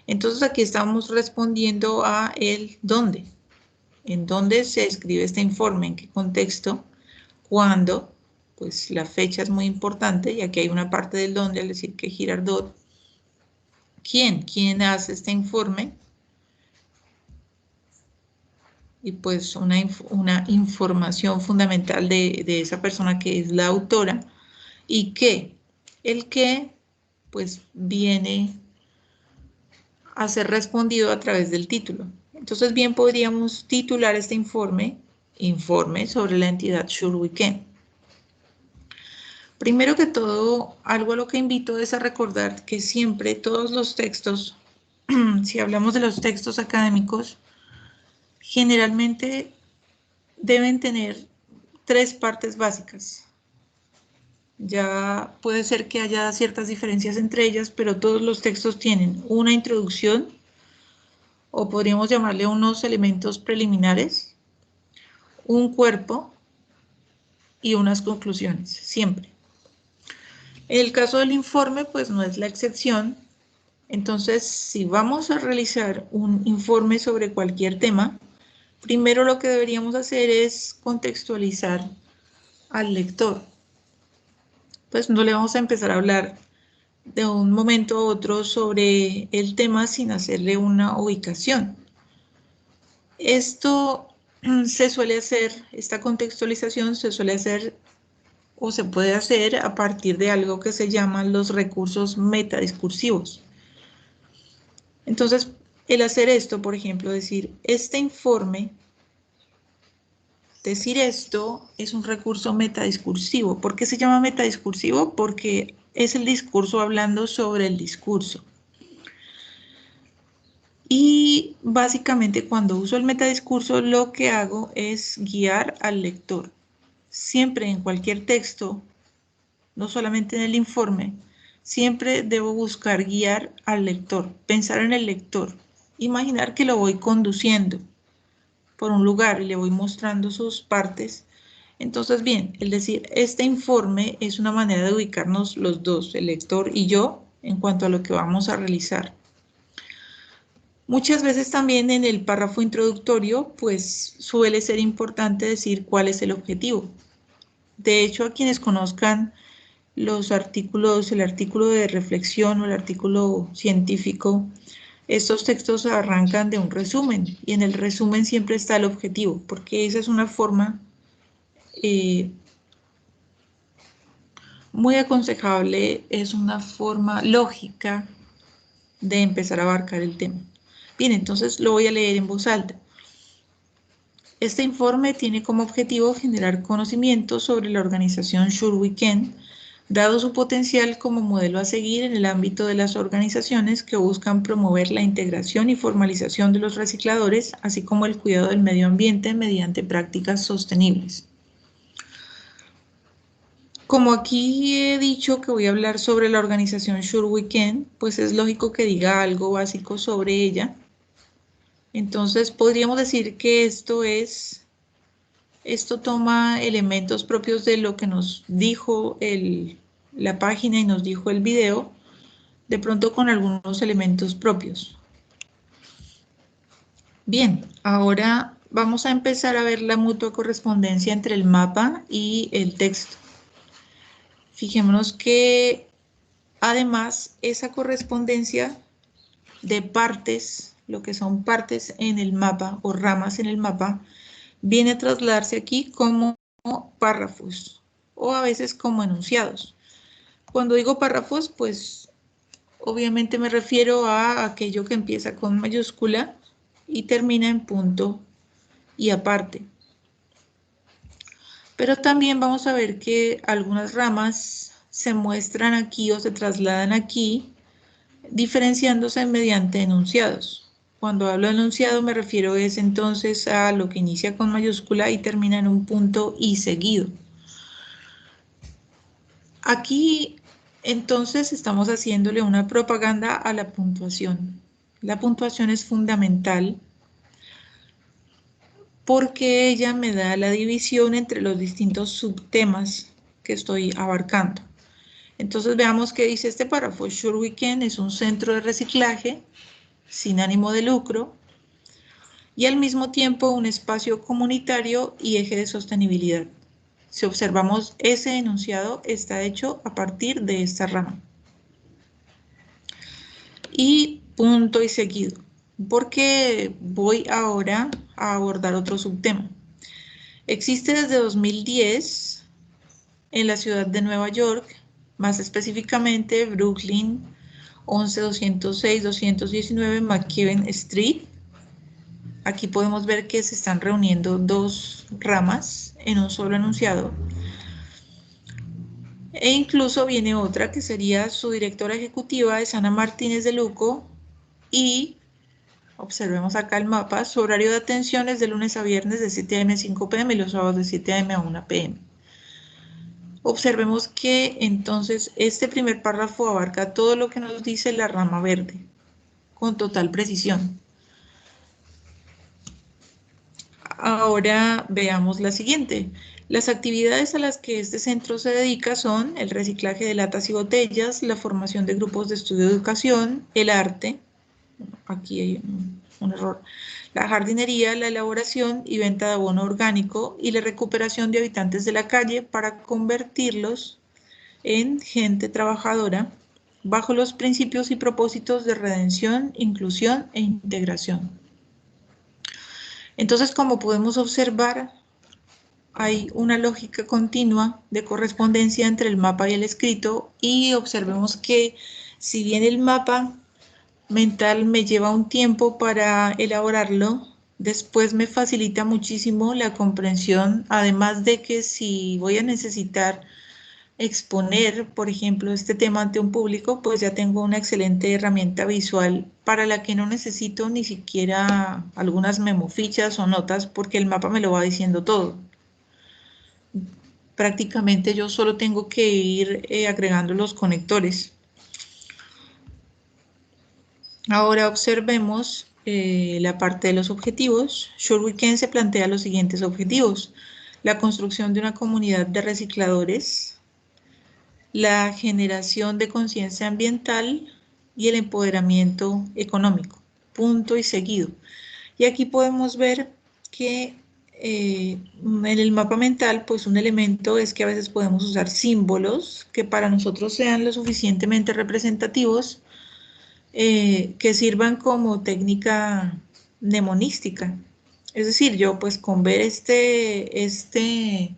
Entonces aquí estamos respondiendo a el dónde. ¿En dónde se escribe este informe? ¿En qué contexto? ¿Cuándo? Pues la fecha es muy importante y aquí hay una parte del dónde, al decir que Girardot. ¿Quién? ¿Quién hace este informe? Y pues una información fundamental de esa persona que es la autora. ¿Y qué? El qué, pues viene a ser respondido a través del título. Entonces bien podríamos titular este informe, Informe sobre la entidad Shurwiken. Primero que todo, algo a lo que invito es a recordar que siempre todos los textos, si hablamos de los textos académicos, generalmente deben tener tres partes básicas. Ya puede ser que haya ciertas diferencias entre ellas, pero todos los textos tienen una introducción, o podríamos llamarle unos elementos preliminares, un cuerpo y unas conclusiones, siempre. En el caso del informe, pues no es la excepción. Entonces, si vamos a realizar un informe sobre cualquier tema, primero lo que deberíamos hacer es contextualizar al lector. Pues no le vamos a empezar a hablar de un momento a otro sobre el tema sin hacerle una ubicación. Esto se suele hacer, esta contextualización se suele hacer o se puede hacer a partir de algo que se llaman los recursos metadiscursivos. Entonces, el hacer esto, por ejemplo, decir este informe, decir esto es un recurso metadiscursivo. ¿Por qué se llama metadiscursivo? Porque es el discurso hablando sobre el discurso. Y básicamente cuando uso el metadiscurso lo que hago es guiar al lector. Siempre en cualquier texto, no solamente en el informe, siempre debo buscar guiar al lector, pensar en el lector, imaginar que lo voy conduciendo por un lugar y le voy mostrando sus partes. Entonces, bien, el decir este informe es una manera de ubicarnos los dos, el lector y yo, en cuanto a lo que vamos a realizar. Muchas veces también en el párrafo introductorio, pues suele ser importante decir cuál es el objetivo. De hecho, a quienes conozcan los artículos, el artículo de reflexión o el artículo científico, estos textos arrancan de un resumen y en el resumen siempre está el objetivo, porque esa es una forma muy aconsejable, es una forma lógica de empezar a abarcar el tema. Bien, entonces lo voy a leer en voz alta. Este informe tiene como objetivo generar conocimiento sobre la organización Shurwiken, dado su potencial como modelo a seguir en el ámbito de las organizaciones que buscan promover la integración y formalización de los recicladores, así como el cuidado del medio ambiente mediante prácticas sostenibles. Como aquí he dicho que voy a hablar sobre la organización Shurwiken, pues es lógico que diga algo básico sobre ella. Entonces podríamos decir que esto toma elementos propios de lo que nos dijo la página y nos dijo el video, de pronto con algunos elementos propios. Bien, ahora vamos a empezar a ver la mutua correspondencia entre el mapa y el texto. Fijémonos que además esa correspondencia de partes, lo que son partes en el mapa o ramas en el mapa, viene a trasladarse aquí como párrafos o a veces como enunciados. Cuando digo párrafos, pues obviamente me refiero a aquello que empieza con mayúscula y termina en punto y aparte. Pero también vamos a ver que algunas ramas se muestran aquí o se trasladan aquí diferenciándose mediante enunciados. Cuando hablo de enunciado me refiero entonces a lo que inicia con mayúscula y termina en un punto y seguido. Aquí entonces estamos haciéndole una propaganda a la puntuación. La puntuación es fundamental porque ella me da la división entre los distintos subtemas que estoy abarcando. Entonces veamos qué dice este párrafo. Sure Weekend es un centro de reciclaje sin ánimo de lucro y al mismo tiempo un espacio comunitario y eje de sostenibilidad. Si observamos ese enunciado, está hecho a partir de esta rama. Y punto y seguido, porque voy ahora a abordar otro subtema. Existe desde 2010 en la ciudad de Nueva York, más específicamente Brooklyn 11-206-219 McKibben Street. Aquí podemos ver que se están reuniendo dos ramas en un solo enunciado. E incluso viene otra que sería su directora ejecutiva, es Ana Martínez de Luco, y observemos acá el mapa, su horario de atención es de lunes a viernes de 7 a.m. a 5 p.m. y los sábados de 7 a.m. a 1 p.m. Observemos que entonces este primer párrafo abarca todo lo que nos dice la rama verde, con total precisión. Ahora veamos la siguiente. Las actividades a las que este centro se dedica son el reciclaje de latas y botellas, la formación de grupos de estudio de educación, el arte, aquí hay un error, la jardinería, la elaboración y venta de abono orgánico y la recuperación de habitantes de la calle para convertirlos en gente trabajadora bajo los principios y propósitos de redención, inclusión e integración. Entonces, como podemos observar, hay una lógica continua de correspondencia entre el mapa y el escrito y observemos que si bien el mapa mental me lleva un tiempo para elaborarlo, después me facilita muchísimo la comprensión, además de que si voy a necesitar exponer, por ejemplo, este tema ante un público, pues ya tengo una excelente herramienta visual para la que no necesito ni siquiera algunas memofichas o notas porque el mapa me lo va diciendo todo. Prácticamente yo solo tengo que ir agregando los conectores. Ahora observemos la parte de los objetivos. Sure Weekend se plantea los siguientes objetivos: la construcción de una comunidad de recicladores, la generación de conciencia ambiental y el empoderamiento económico. Punto y seguido. Y aquí podemos ver que en el mapa mental, pues un elemento es que a veces podemos usar símbolos que para nosotros sean lo suficientemente representativos, que sirvan como técnica mnemonística. Es decir, yo pues con ver este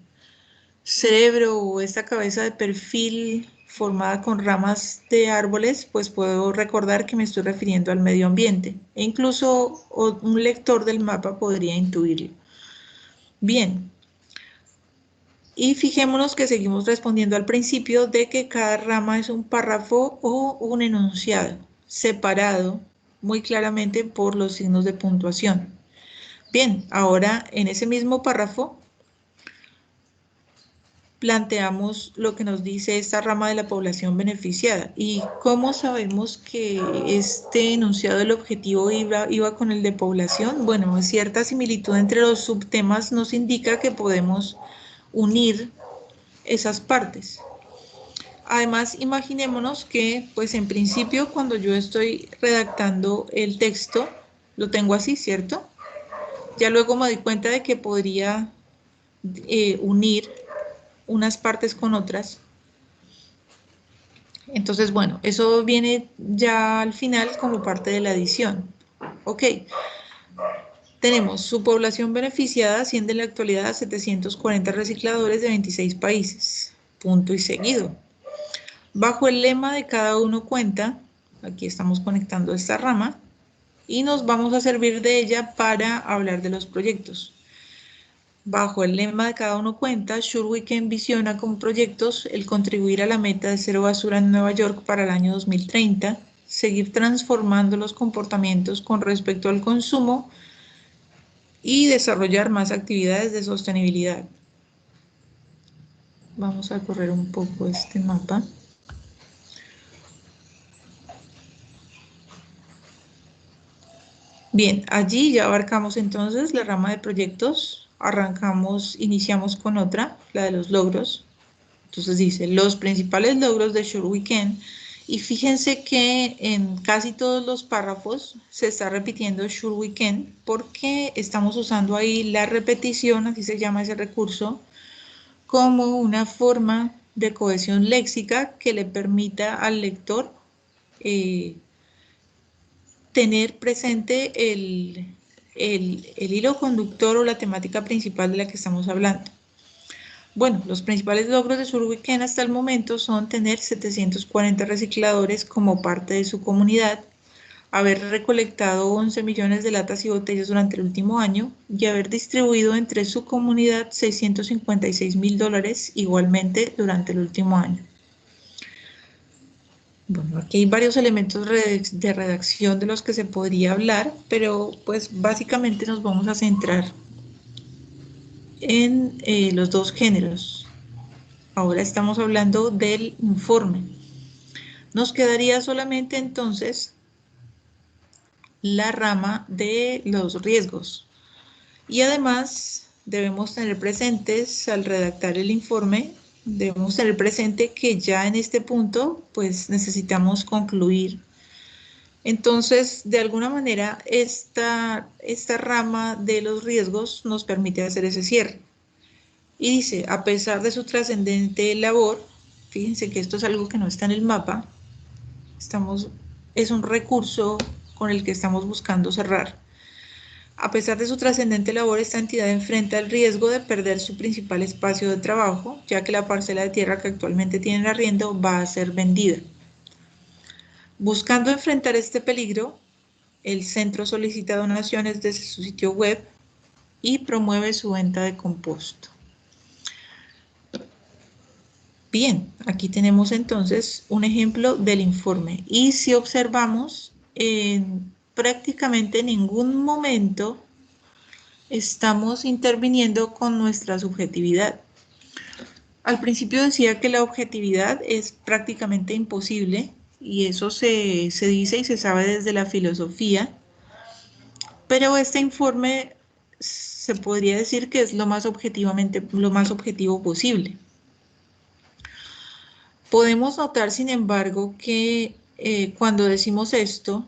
cerebro o esta cabeza de perfil formada con ramas de árboles, pues puedo recordar que me estoy refiriendo al medio ambiente. E incluso un lector del mapa podría intuirlo. Bien. Y fijémonos que seguimos respondiendo al principio de que cada rama es un párrafo o un enunciado, separado muy claramente por los signos de puntuación. Bien, ahora en ese mismo párrafo planteamos lo que nos dice esta rama de la población beneficiada. ¿Y cómo sabemos que este enunciado del objetivo iba con el de población? Bueno, cierta similitud entre los subtemas nos indica que podemos unir esas partes. Además, imaginémonos que, pues en principio, cuando yo estoy redactando el texto, lo tengo así, ¿cierto? Ya luego me doy cuenta de que podría unir unas partes con otras. Entonces, bueno, eso viene ya al final como parte de la edición. Ok. Tenemos su población beneficiada asciende en la actualidad a 740 recicladores de 26 países. Punto y seguido. Bajo el lema de cada uno cuenta, aquí estamos conectando esta rama, y nos vamos a servir de ella para hablar de los proyectos. Bajo el lema de cada uno cuenta, Sure Weekend visiona como proyectos el contribuir a la meta de cero basura en Nueva York para el año 2030, seguir transformando los comportamientos con respecto al consumo y desarrollar más actividades de sostenibilidad. Vamos a correr un poco este mapa. Bien, allí ya abarcamos entonces la rama de proyectos. Iniciamos con otra, la de los logros. Entonces dice, los principales logros de Sure We Can. Y fíjense que en casi todos los párrafos se está repitiendo Sure We Can porque estamos usando ahí la repetición, así se llama ese recurso, como una forma de cohesión léxica que le permita al lector tener presente el hilo conductor o la temática principal de la que estamos hablando. Bueno, los principales logros de Sure We Can hasta el momento son tener 740 recicladores como parte de su comunidad, haber recolectado 11 millones de latas y botellas durante el último año y haber distribuido entre su comunidad $656.000 igualmente durante el último año. Bueno, aquí hay varios elementos de redacción de los que se podría hablar, pero pues básicamente nos vamos a centrar en los dos géneros. Ahora estamos hablando del informe. Nos quedaría solamente entonces la rama de los riesgos. Y además debemos tener presentes al redactar el informe, debemos tener presente que ya en este punto pues necesitamos concluir. Entonces, de alguna manera, esta rama de los riesgos nos permite hacer ese cierre. Y dice, a pesar de su trascendente labor, fíjense que esto es algo que no está en el mapa, es un recurso con el que estamos buscando cerrar. A pesar de su trascendente labor, esta entidad enfrenta el riesgo de perder su principal espacio de trabajo, ya que la parcela de tierra que actualmente tiene en arriendo va a ser vendida. Buscando enfrentar este peligro, el centro solicita donaciones desde su sitio web y promueve su venta de compost. Bien, aquí tenemos entonces un ejemplo del informe. Y si observamos, en prácticamente ningún momento estamos interviniendo con nuestra subjetividad. Al principio decía que la objetividad es prácticamente imposible, y eso se dice y se sabe desde la filosofía, pero este informe se podría decir que es lo más objetivo posible. Podemos notar, sin embargo, que cuando decimos esto,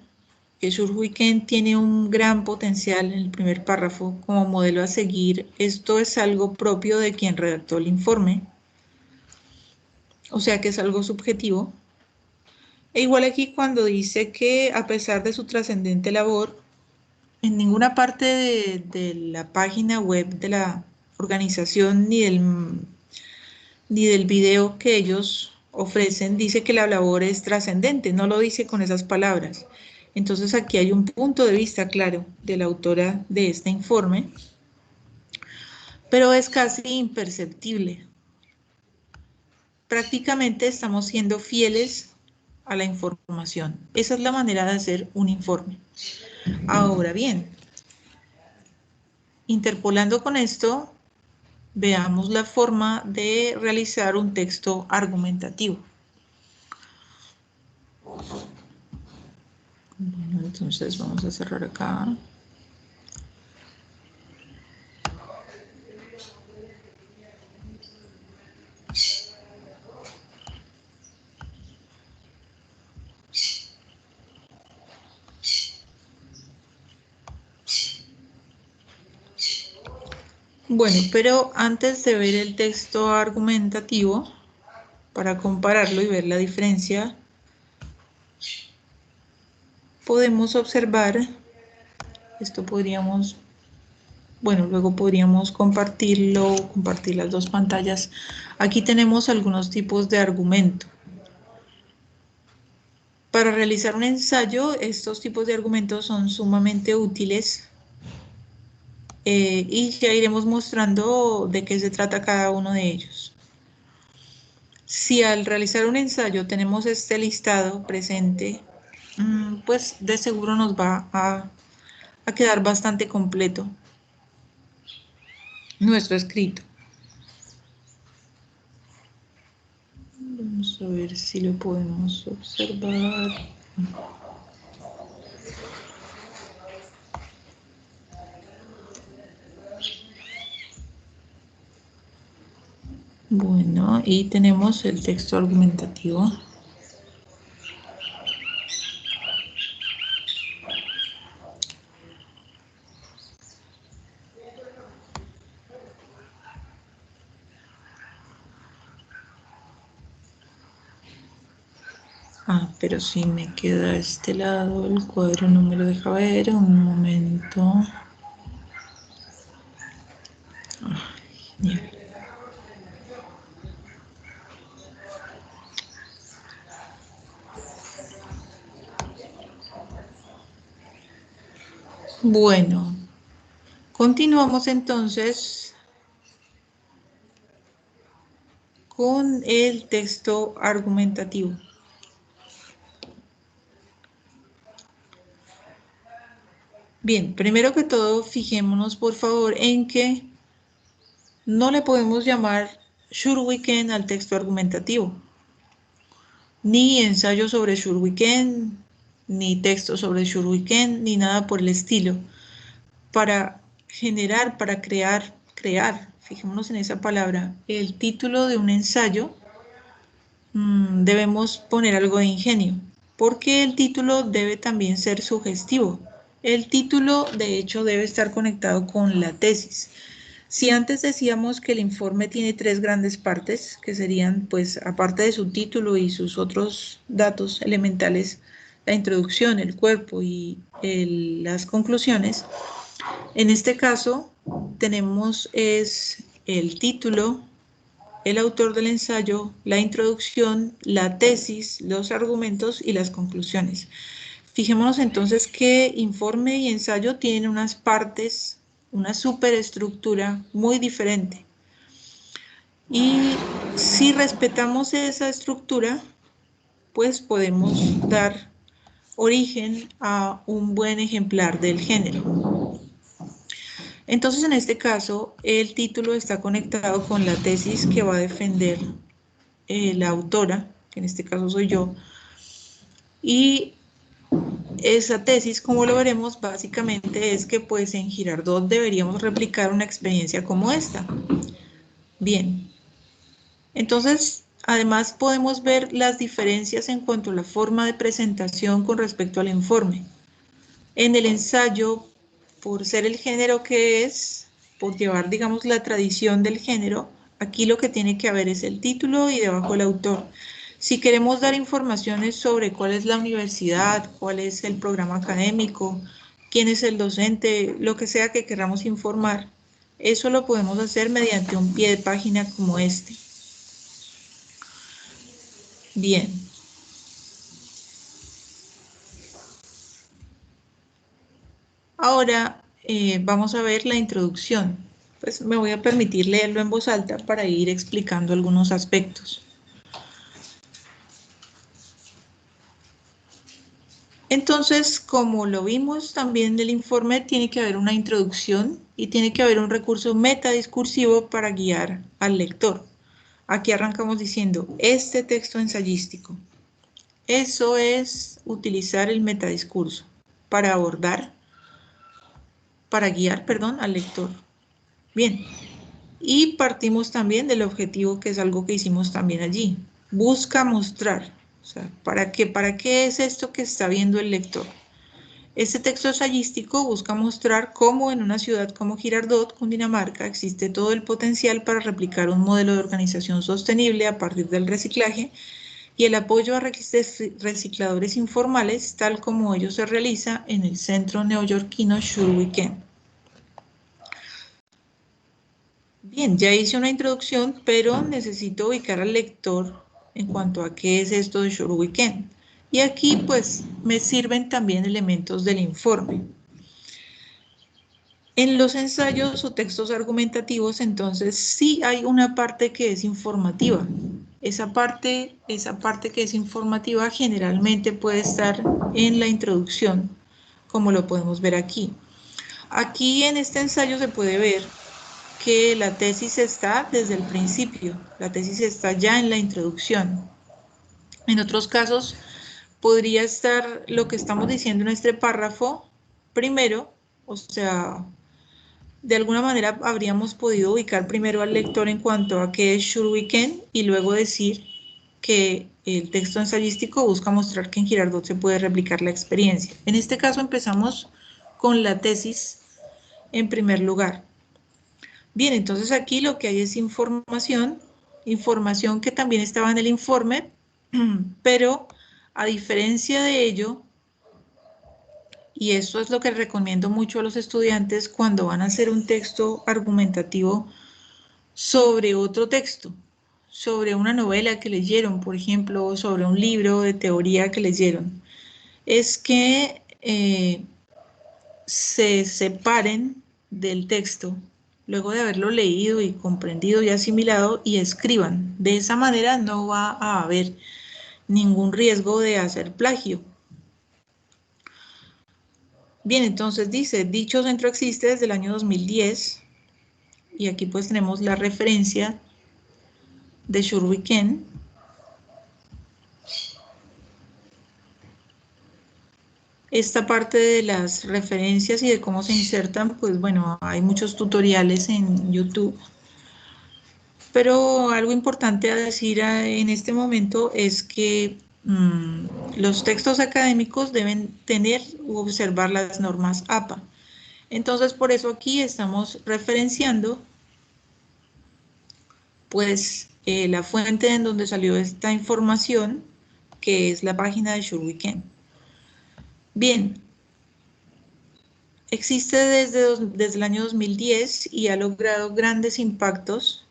que Sure We Can tiene un gran potencial en el primer párrafo como modelo a seguir, esto es algo propio de quien redactó el informe, o sea que es algo subjetivo. E igual aquí cuando dice que a pesar de su trascendente labor, en ninguna parte de la página web de la organización ni del video que ellos ofrecen dice que la labor es trascendente, no lo dice con esas palabras. Entonces aquí hay un punto de vista claro de la autora de este informe, pero es casi imperceptible. Prácticamente estamos siendo fieles a la información. Esa es la manera de hacer un informe. Ahora bien, interpolando con esto, veamos la forma de realizar un texto argumentativo. Bueno, entonces vamos a cerrar acá. Bueno, pero antes de ver el texto argumentativo, para compararlo y ver la diferencia, podemos observar, esto podríamos, bueno, luego podríamos compartir las dos pantallas. Aquí tenemos algunos tipos de argumento. Para realizar un ensayo, estos tipos de argumentos son sumamente útiles y ya iremos mostrando de qué se trata cada uno de ellos. Si al realizar un ensayo tenemos este listado presente, pues de seguro nos va a quedar bastante completo nuestro escrito. Vamos a ver si lo podemos observar. Bueno, y tenemos el texto argumentativo. Pero sí me queda a este lado, el cuadro no me lo deja ver, un momento. Genial. Bueno, continuamos entonces con el texto argumentativo. Bien, primero que todo, fijémonos por favor en que no le podemos llamar Schurwiken al texto argumentativo, ni ensayo sobre Schurwiken, ni texto sobre Schurwiken, ni nada por el estilo. Para generar, para crear, fijémonos en esa palabra, el título de un ensayo, debemos poner algo de ingenio, porque el título debe también ser sugestivo. El título, de hecho, debe estar conectado con la tesis. Si antes decíamos que el informe tiene 3 grandes partes, que serían, pues, aparte de su título y sus otros datos elementales, la introducción, el cuerpo y las conclusiones, en este caso tenemos el título, el autor del ensayo, la introducción, la tesis, los argumentos y las conclusiones. Fijémonos entonces que informe y ensayo tienen unas partes, una superestructura muy diferente. Y si respetamos esa estructura, pues podemos dar origen a un buen ejemplar del género. Entonces, en este caso, el título está conectado con la tesis que va a defender la autora, que en este caso soy yo, y esa tesis, como lo veremos, básicamente es que pues en Girardot deberíamos replicar una experiencia como esta. Bien, entonces además podemos ver las diferencias en cuanto a la forma de presentación con respecto al informe. En el ensayo, por ser el género que es, por llevar, digamos, la tradición del género, aquí lo que tiene que haber es el título y debajo el autor. Si queremos dar informaciones sobre cuál es la universidad, cuál es el programa académico, quién es el docente, lo que sea que queramos informar, eso lo podemos hacer mediante un pie de página como este. Bien. Ahora vamos a ver la introducción. Pues me voy a permitir leerlo en voz alta para ir explicando algunos aspectos. Entonces, como lo vimos también del informe, tiene que haber una introducción y tiene que haber un recurso metadiscursivo para guiar al lector. Aquí arrancamos diciendo, este texto ensayístico. Eso es utilizar el metadiscurso para guiar, al lector. Bien. Y partimos también del objetivo, que es algo que hicimos también allí. Busca mostrar. O sea, ¿para qué es esto que está viendo el lector? Este texto ensayístico busca mostrar cómo en una ciudad como Girardot, Cundinamarca, existe todo el potencial para replicar un modelo de organización sostenible a partir del reciclaje y el apoyo a recicladores informales, tal como ello se realiza en el centro neoyorquino Schurwiken. Bien, ya hice una introducción, pero necesito ubicar al lector en cuanto a qué es esto de Schurwiken. Y aquí pues me sirven también elementos del informe. En los ensayos o textos argumentativos, entonces sí hay una parte que es informativa. Esa parte que es informativa generalmente puede estar en la introducción, como lo podemos ver aquí. Aquí en este ensayo se puede ver que la tesis está desde el principio, la tesis está ya en la introducción. En otros casos podría estar lo que estamos diciendo en este párrafo primero, o sea, de alguna manera habríamos podido ubicar primero al lector en cuanto a qué es Should We Can y luego decir que el texto ensayístico busca mostrar que en Girardot se puede replicar la experiencia. En este caso empezamos con la tesis en primer lugar. Bien, entonces aquí lo que hay es información que también estaba en el informe, pero a diferencia de ello, y esto es lo que recomiendo mucho a los estudiantes cuando van a hacer un texto argumentativo sobre otro texto, sobre una novela que leyeron, por ejemplo, o sobre un libro de teoría que leyeron, es que se separen del texto luego de haberlo leído y comprendido y asimilado y escriban. De esa manera no va a haber ningún riesgo de hacer plagio. Bien, entonces dice, dicho centro existe desde el año 2010 y aquí pues tenemos la referencia de Should We Can. Esta parte de las referencias y de cómo se insertan, pues bueno, hay muchos tutoriales en YouTube. Pero algo importante a decir en este momento es que los textos académicos deben tener u observar las normas APA. Entonces, por eso aquí estamos referenciando pues la fuente en donde salió esta información, que es la página de Should We Can. Bien, existe desde el año 2010 y ha logrado grandes impactos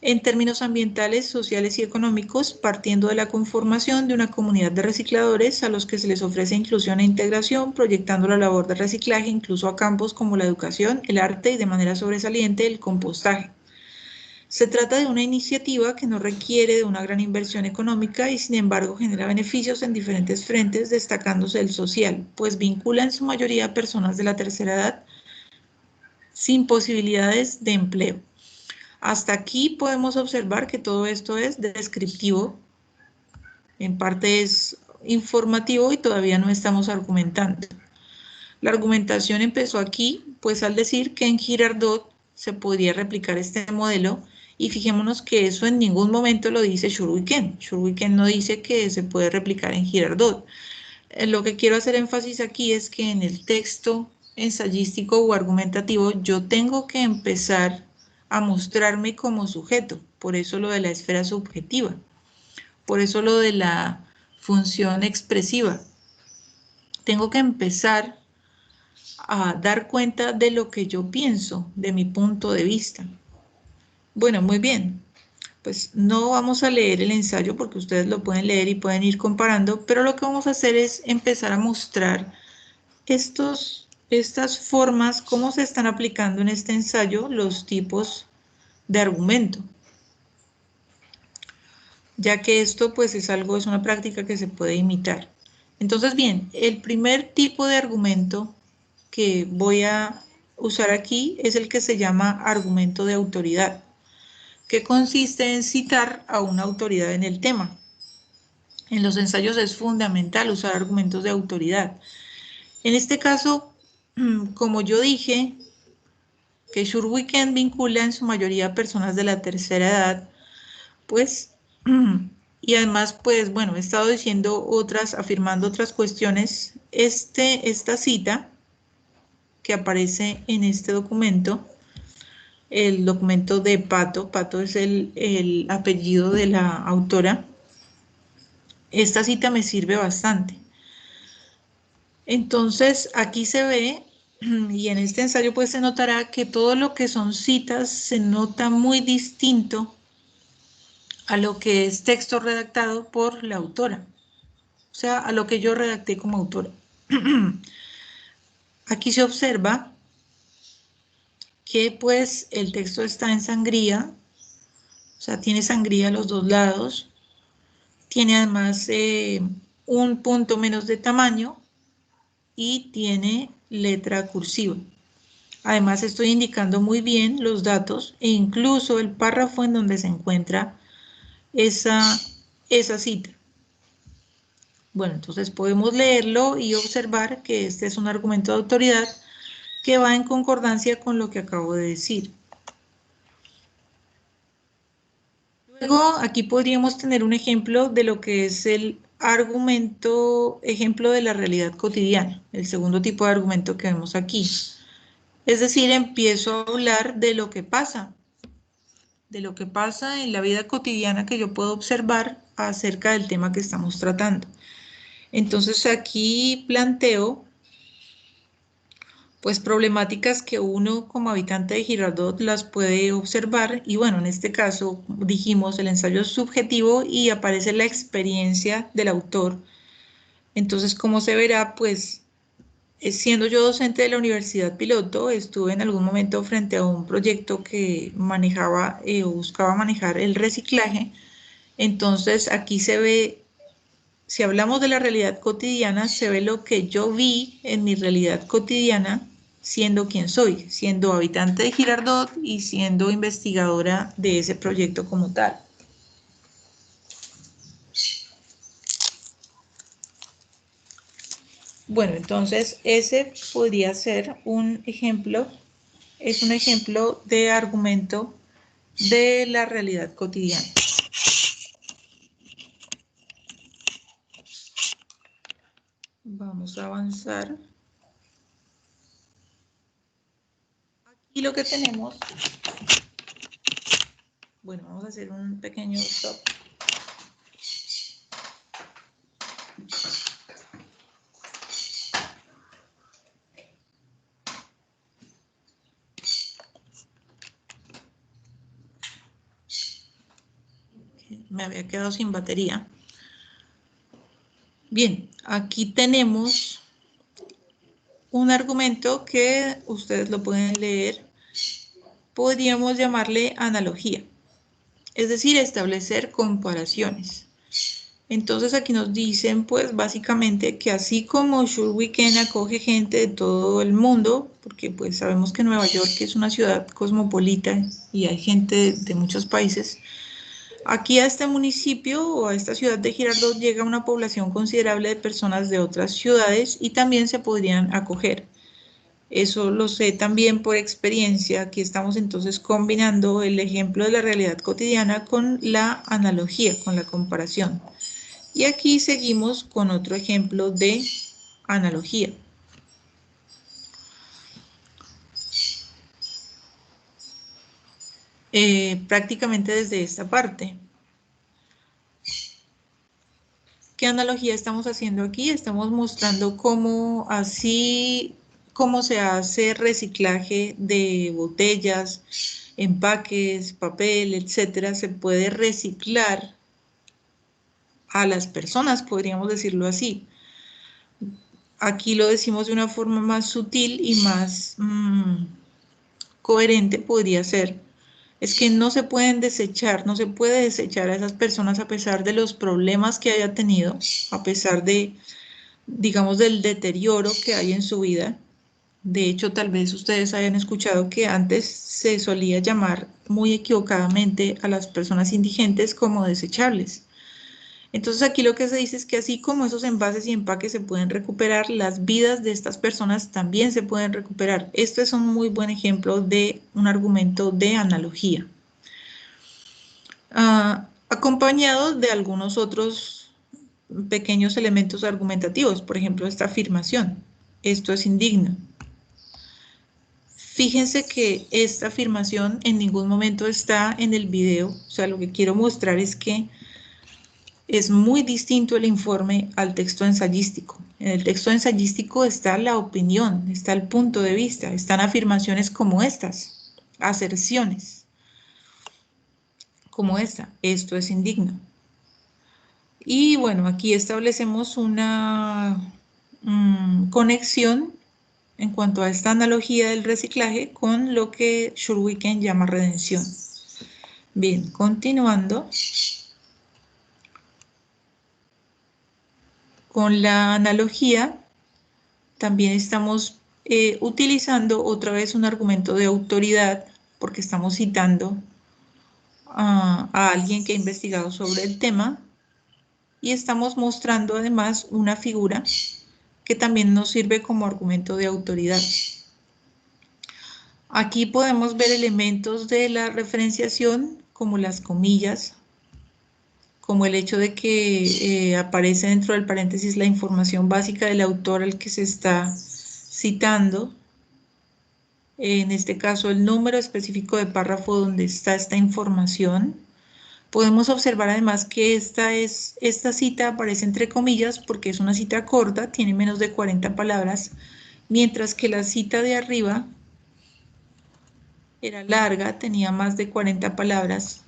en términos ambientales, sociales y económicos, partiendo de la conformación de una comunidad de recicladores a los que se les ofrece inclusión e integración, proyectando la labor de reciclaje incluso a campos como la educación, el arte y de manera sobresaliente el compostaje. Se trata de una iniciativa que no requiere de una gran inversión económica y sin embargo genera beneficios en diferentes frentes, destacándose el social, pues vincula en su mayoría a personas de la tercera edad sin posibilidades de empleo. Hasta aquí podemos observar que todo esto es descriptivo, en parte es informativo y todavía no estamos argumentando. La argumentación empezó aquí, pues al decir que en Girardot se podría replicar este modelo y fijémonos que eso en ningún momento lo dice Should We Can. Should We Can no dice que se puede replicar en Girardot. Lo que quiero hacer énfasis aquí es que en el texto ensayístico o argumentativo yo tengo que empezar a mostrarme como sujeto, por eso lo de la esfera subjetiva, por eso lo de la función expresiva. Tengo que empezar a dar cuenta de lo que yo pienso, de mi punto de vista. Bueno, muy bien, pues no vamos a leer el ensayo porque ustedes lo pueden leer y pueden ir comparando, pero lo que vamos a hacer es empezar a mostrar estas formas, cómo se están aplicando en este ensayo los tipos de argumento, ya que esto pues es una práctica que se puede imitar. Entonces bien, el primer tipo de argumento que voy a usar aquí es el que se llama argumento de autoridad, que consiste en citar a una autoridad en el tema. En los ensayos es fundamental usar argumentos de autoridad. En este caso, como yo dije, que Should We Can vincula en su mayoría a personas de la tercera edad, pues, y además, pues, bueno, he estado diciendo afirmando otras cuestiones. Esta cita que aparece en este documento, el documento de Pato es el apellido de la autora, esta cita me sirve bastante. Entonces, aquí se ve, y en este ensayo pues se notará que todo lo que son citas se nota muy distinto a lo que es texto redactado por la autora, o sea, a lo que yo redacté como autora. Aquí se observa que pues el texto está en sangría, O sea, tiene sangría a los dos lados. Tiene además un punto menos de tamaño y tiene letra cursiva. Además, estoy indicando muy bien los datos e incluso el párrafo en donde se encuentra esa cita. Bueno, entonces podemos leerlo y observar que este es un argumento de autoridad que va en concordancia con lo que acabo de decir. Luego, aquí podríamos tener un ejemplo de lo que es el ejemplo de la realidad cotidiana, el segundo tipo de argumento que vemos aquí. Es decir, empiezo a hablar de lo que pasa en la vida cotidiana que yo puedo observar acerca del tema que estamos tratando. Entonces aquí planteo pues problemáticas que uno como habitante de Girardot las puede observar y bueno, en este caso dijimos el ensayo es subjetivo y aparece la experiencia del autor. Entonces, como se verá, pues siendo yo docente de la Universidad Piloto, estuve en algún momento frente a un proyecto que manejaba o buscaba manejar el reciclaje. Entonces, aquí se ve, si hablamos de la realidad cotidiana, se ve lo que yo vi en mi realidad cotidiana, siendo quien soy, siendo habitante de Girardot y siendo investigadora de ese proyecto como tal. Bueno, entonces ese podría ser un ejemplo, es un ejemplo de argumento de la realidad cotidiana. Vamos a avanzar. Aquí lo que tenemos, bueno, vamos a hacer un pequeño stop. Me había quedado sin batería. Bien, aquí tenemos un argumento que ustedes lo pueden leer. Podríamos llamarle analogía, es decir, establecer comparaciones. Entonces aquí nos dicen, pues básicamente que así como Sure Weekend acoge gente de todo el mundo, porque pues sabemos que Nueva York es una ciudad cosmopolita y hay gente de muchos países, aquí a este municipio o a esta ciudad de Girardot llega una población considerable de personas de otras ciudades y también se podrían acoger. Eso lo sé también por experiencia. Aquí estamos entonces combinando el ejemplo de la realidad cotidiana con la analogía, con la comparación. Y aquí seguimos con otro ejemplo de analogía. Prácticamente desde esta parte. ¿Qué analogía estamos haciendo aquí? Estamos mostrando cómo se hace reciclaje de botellas, empaques, papel, etcétera. Se puede reciclar a las personas, podríamos decirlo así. Aquí lo decimos de una forma más sutil y más coherente podría ser. Es que no se pueden desechar, no se puede desechar a esas personas a pesar de los problemas que haya tenido, a pesar de, digamos, del deterioro que hay en su vida. De hecho, tal vez ustedes hayan escuchado que antes se solía llamar muy equivocadamente a las personas indigentes como desechables. Entonces aquí lo que se dice es que así como esos envases y empaques se pueden recuperar, las vidas de estas personas también se pueden recuperar. Esto es un muy buen ejemplo de un argumento de analogía. Acompañado de algunos otros pequeños elementos argumentativos, por ejemplo, esta afirmación. Esto es indigno. Fíjense que esta afirmación en ningún momento está en el video, o sea, lo que quiero mostrar es que es muy distinto el informe al texto ensayístico. En el texto ensayístico está la opinión, está el punto de vista, están afirmaciones como estas, aserciones como esta, esto es indigno. Y bueno, aquí establecemos una conexión en cuanto a esta analogía del reciclaje con lo que Sure Weekend llama redención. Bien, continuando con la analogía, también estamos utilizando otra vez un argumento de autoridad porque estamos citando a alguien que ha investigado sobre el tema y estamos mostrando además una figura que también nos sirve como argumento de autoridad. Aquí podemos ver elementos de la referenciación como las comillas, como el hecho de que aparece dentro del paréntesis la información básica del autor al que se está citando. En este caso, el número específico de párrafo donde está esta información. Podemos observar además que esta cita aparece entre comillas porque es una cita corta, tiene menos de 40 palabras, mientras que la cita de arriba era larga, tenía más de 40 palabras.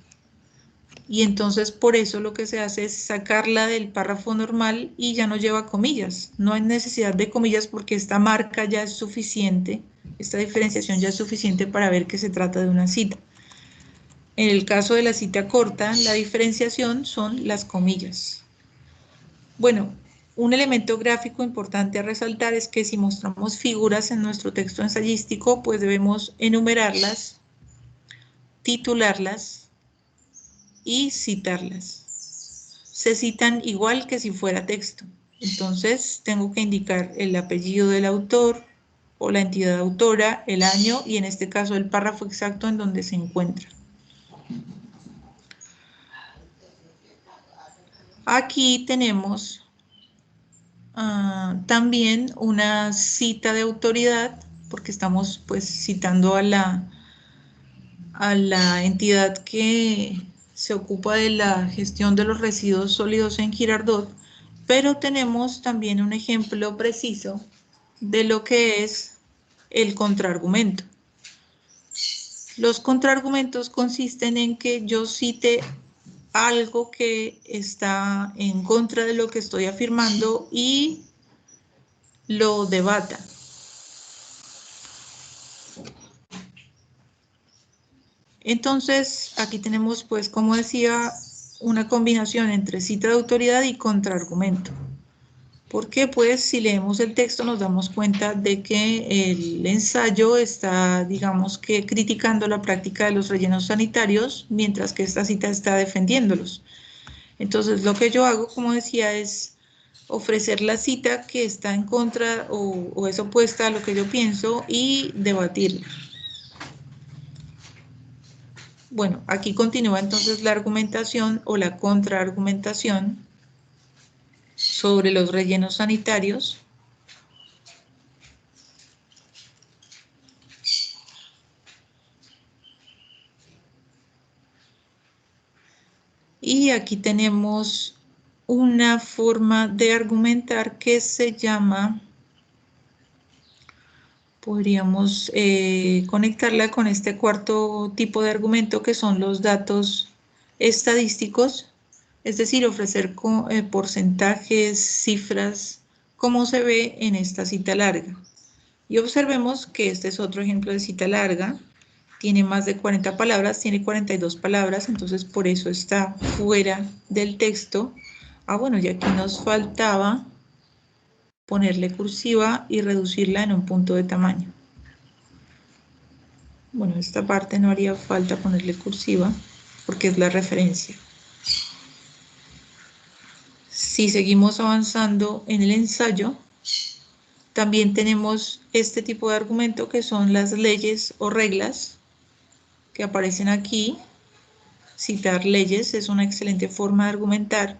Y entonces por eso lo que se hace es sacarla del párrafo normal y ya no lleva comillas. No hay necesidad de comillas porque esta marca ya es suficiente, esta diferenciación ya es suficiente para ver que se trata de una cita. En el caso de la cita corta, la diferenciación son las comillas. Bueno, un elemento gráfico importante a resaltar es que si mostramos figuras en nuestro texto ensayístico, pues debemos enumerarlas, titularlas y citarlas. Se citan igual que si fuera texto. Entonces, tengo que indicar el apellido del autor o la entidad autora, el año y en este caso el párrafo exacto en donde se encuentra. Aquí tenemos también una cita de autoridad, porque estamos pues citando a la entidad que se ocupa de la gestión de los residuos sólidos en Girardot, pero tenemos también un ejemplo preciso de lo que es el contraargumento. Los contraargumentos consisten en que yo cite algo que está en contra de lo que estoy afirmando y lo debata. Entonces, aquí tenemos, pues, como decía, una combinación entre cita de autoridad y contraargumento. Porque, pues, si leemos el texto nos damos cuenta de que el ensayo está, digamos que, criticando la práctica de los rellenos sanitarios, mientras que esta cita está defendiéndolos. Entonces, lo que yo hago, como decía, es ofrecer la cita que está en contra o es opuesta a lo que yo pienso y debatirla. Bueno, aquí continúa entonces la argumentación o la contraargumentación sobre los rellenos sanitarios. Y aquí tenemos una forma de argumentar que se llama, podríamos conectarla con este cuarto tipo de argumento que son los datos estadísticos, es decir, ofrecer porcentajes, cifras, como se ve en esta cita larga. Y observemos que este es otro ejemplo de cita larga, tiene más de 40 palabras, tiene 42 palabras, entonces por eso está fuera del texto. Bueno, y aquí nos faltaba ponerle cursiva y reducirla en un punto de tamaño. Bueno, esta parte no haría falta ponerle cursiva porque es la referencia. Si seguimos avanzando en el ensayo, también tenemos este tipo de argumento que son las leyes o reglas que aparecen aquí. Citar leyes es una excelente forma de argumentar.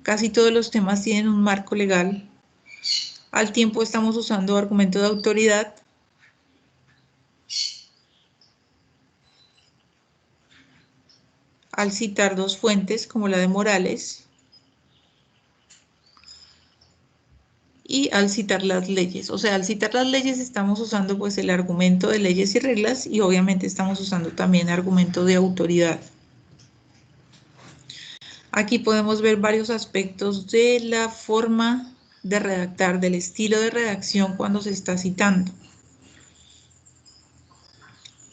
Casi todos los temas tienen un marco legal. Al tiempo estamos usando argumento de autoridad. Al citar dos fuentes como la de Morales. Y al citar las leyes. O sea, al citar las leyes estamos usando pues el argumento de leyes y reglas y obviamente estamos usando también argumento de autoridad. Aquí podemos ver varios aspectos de la forma de redactar, del estilo de redacción cuando se está citando.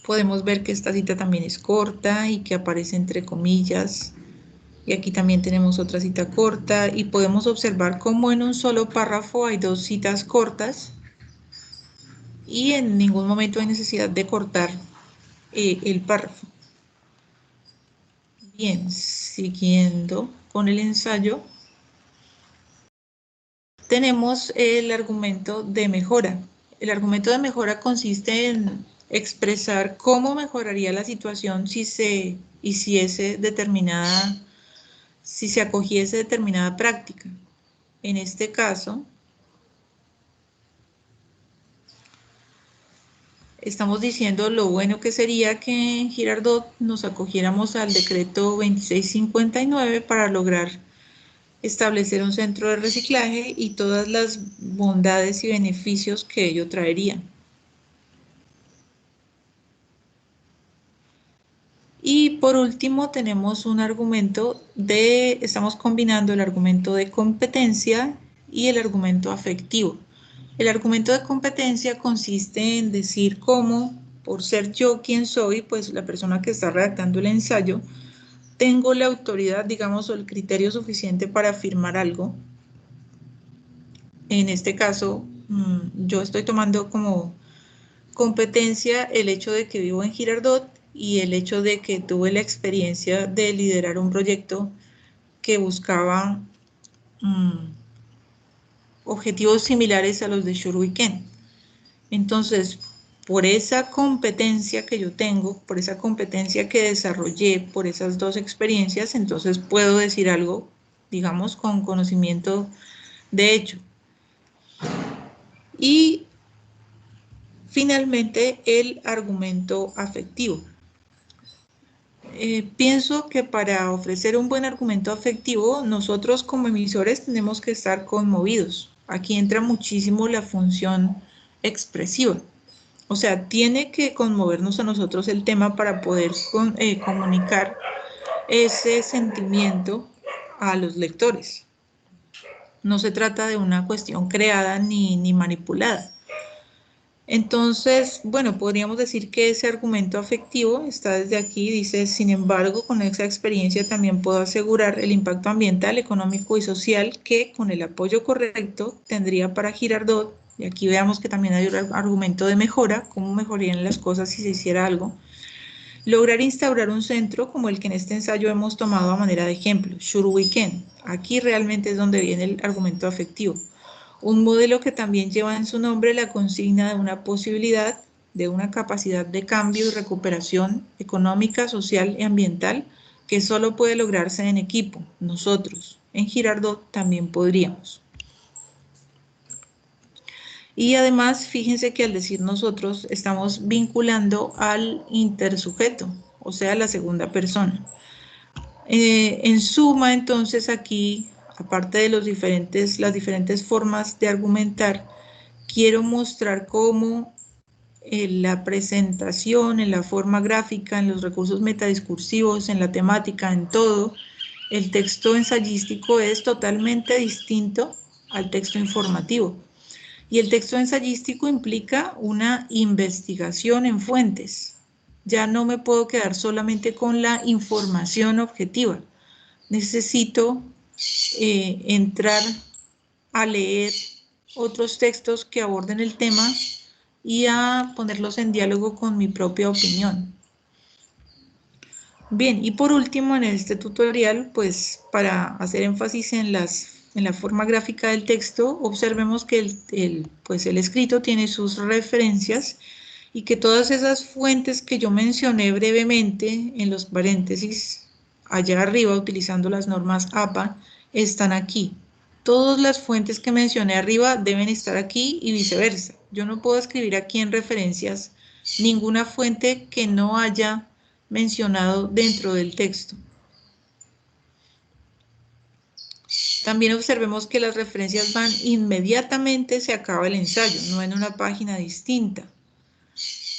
Podemos ver que esta cita también es corta y que aparece entre comillas. Y aquí también tenemos otra cita corta y podemos observar cómo en un solo párrafo hay dos citas cortas y en ningún momento hay necesidad de cortar el párrafo. Bien, siguiendo con el ensayo, tenemos el argumento de mejora. El argumento de mejora consiste en expresar cómo mejoraría la situación si se hiciese determinada, si se acogiese determinada práctica. En este caso, estamos diciendo lo bueno que sería que en Girardot nos acogiéramos al decreto 2659 para lograr establecer un centro de reciclaje y todas las bondades y beneficios que ello traería. Y por último tenemos un argumento estamos combinando el argumento de competencia y el argumento afectivo. El argumento de competencia consiste en decir cómo, por ser yo quien soy, pues la persona que está redactando el ensayo, tengo la autoridad, digamos, o el criterio suficiente para afirmar algo. En este caso, yo estoy tomando como competencia el hecho de que vivo en Girardot y el hecho de que tuve la experiencia de liderar un proyecto que buscaba objetivos similares a los de Sure We Can. Entonces, por esa competencia que yo tengo, por esa competencia que desarrollé, por esas dos experiencias, entonces puedo decir algo, digamos, con conocimiento de hecho. Y finalmente, el argumento afectivo. Pienso que para ofrecer un buen argumento afectivo, nosotros como emisores tenemos que estar conmovidos. Aquí entra muchísimo la función expresiva. O sea, tiene que conmovernos a nosotros el tema para poder comunicar ese sentimiento a los lectores. No se trata de una cuestión creada ni manipulada. Entonces, bueno, podríamos decir que ese argumento afectivo está desde aquí, dice, sin embargo, con esa experiencia también puedo asegurar el impacto ambiental, económico y social que con el apoyo correcto tendría para Girardot, y aquí veamos que también hay un argumento de mejora, cómo mejorarían las cosas si se hiciera algo, lograr instaurar un centro como el que en este ensayo hemos tomado a manera de ejemplo, Sure We Can. Aquí realmente es donde viene el argumento afectivo. Un modelo que también lleva en su nombre la consigna de una posibilidad, de una capacidad de cambio y recuperación económica, social y ambiental que solo puede lograrse en equipo. Nosotros, en Girardot, también podríamos. Y además, fíjense que al decir nosotros, estamos vinculando al intersujeto, o sea, la segunda persona. En suma, entonces, aquí, aparte de las diferentes formas de argumentar, quiero mostrar cómo en la presentación, en la forma gráfica, en los recursos metadiscursivos, en la temática, en todo, el texto ensayístico es totalmente distinto al texto informativo. Y el texto ensayístico implica una investigación en fuentes. Ya no me puedo quedar solamente con la información objetiva. Necesito entrar a leer otros textos que aborden el tema y a ponerlos en diálogo con mi propia opinión. Bien, y por último en este tutorial, pues para hacer énfasis en la forma gráfica del texto, observemos que el escrito tiene sus referencias y que todas esas fuentes que yo mencioné brevemente en los paréntesis allá arriba utilizando las normas APA están aquí. Todas las fuentes que mencioné arriba deben estar aquí y viceversa. Yo no puedo escribir aquí en referencias ninguna fuente que no haya mencionado dentro del texto. También observemos que las referencias van inmediatamente, se acaba el ensayo, no en una página distinta.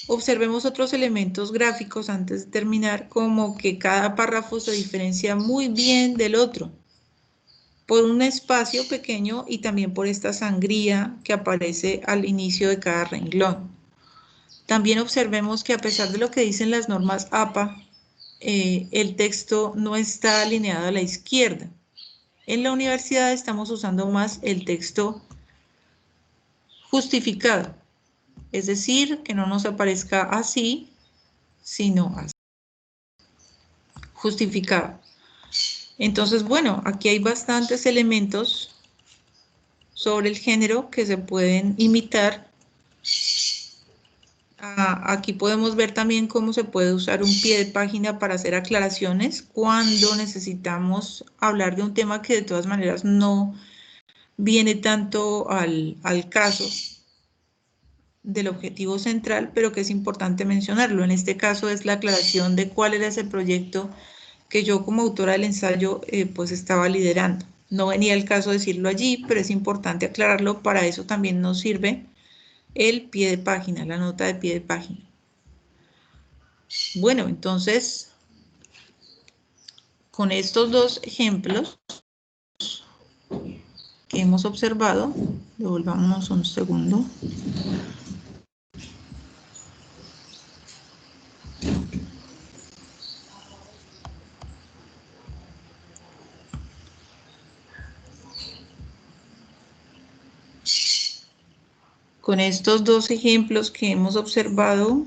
Observemos otros elementos gráficos antes de terminar, como que cada párrafo se diferencia muy bien del otro, por un espacio pequeño y también por esta sangría que aparece al inicio de cada renglón. También observemos que a pesar de lo que dicen las normas APA, el texto no está alineado a la izquierda. En la universidad estamos usando más el texto justificado, es decir, que no nos aparezca así, sino así, justificado. Entonces, bueno, aquí hay bastantes elementos sobre el género que se pueden imitar. Aquí podemos ver también cómo se puede usar un pie de página para hacer aclaraciones cuando necesitamos hablar de un tema que de todas maneras no viene tanto al caso del objetivo central, pero que es importante mencionarlo. En este caso es la aclaración de cuál era ese proyecto que yo como autora del ensayo pues estaba liderando. No venía el caso decirlo allí, pero es importante aclararlo. Para eso también nos sirve el pie de página, la nota de pie de página. Bueno, entonces, con estos dos ejemplos que hemos observado, devolvámonos un segundo. Con estos dos ejemplos que hemos observado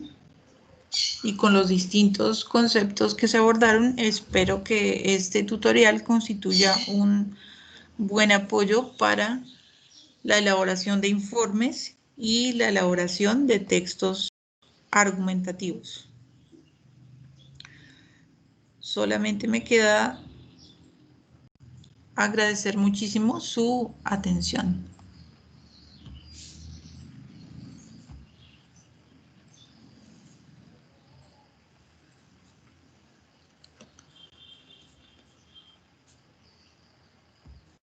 y con los distintos conceptos que se abordaron, espero que este tutorial constituya un buen apoyo para la elaboración de informes y la elaboración de textos argumentativos. Solamente me queda agradecer muchísimo su atención.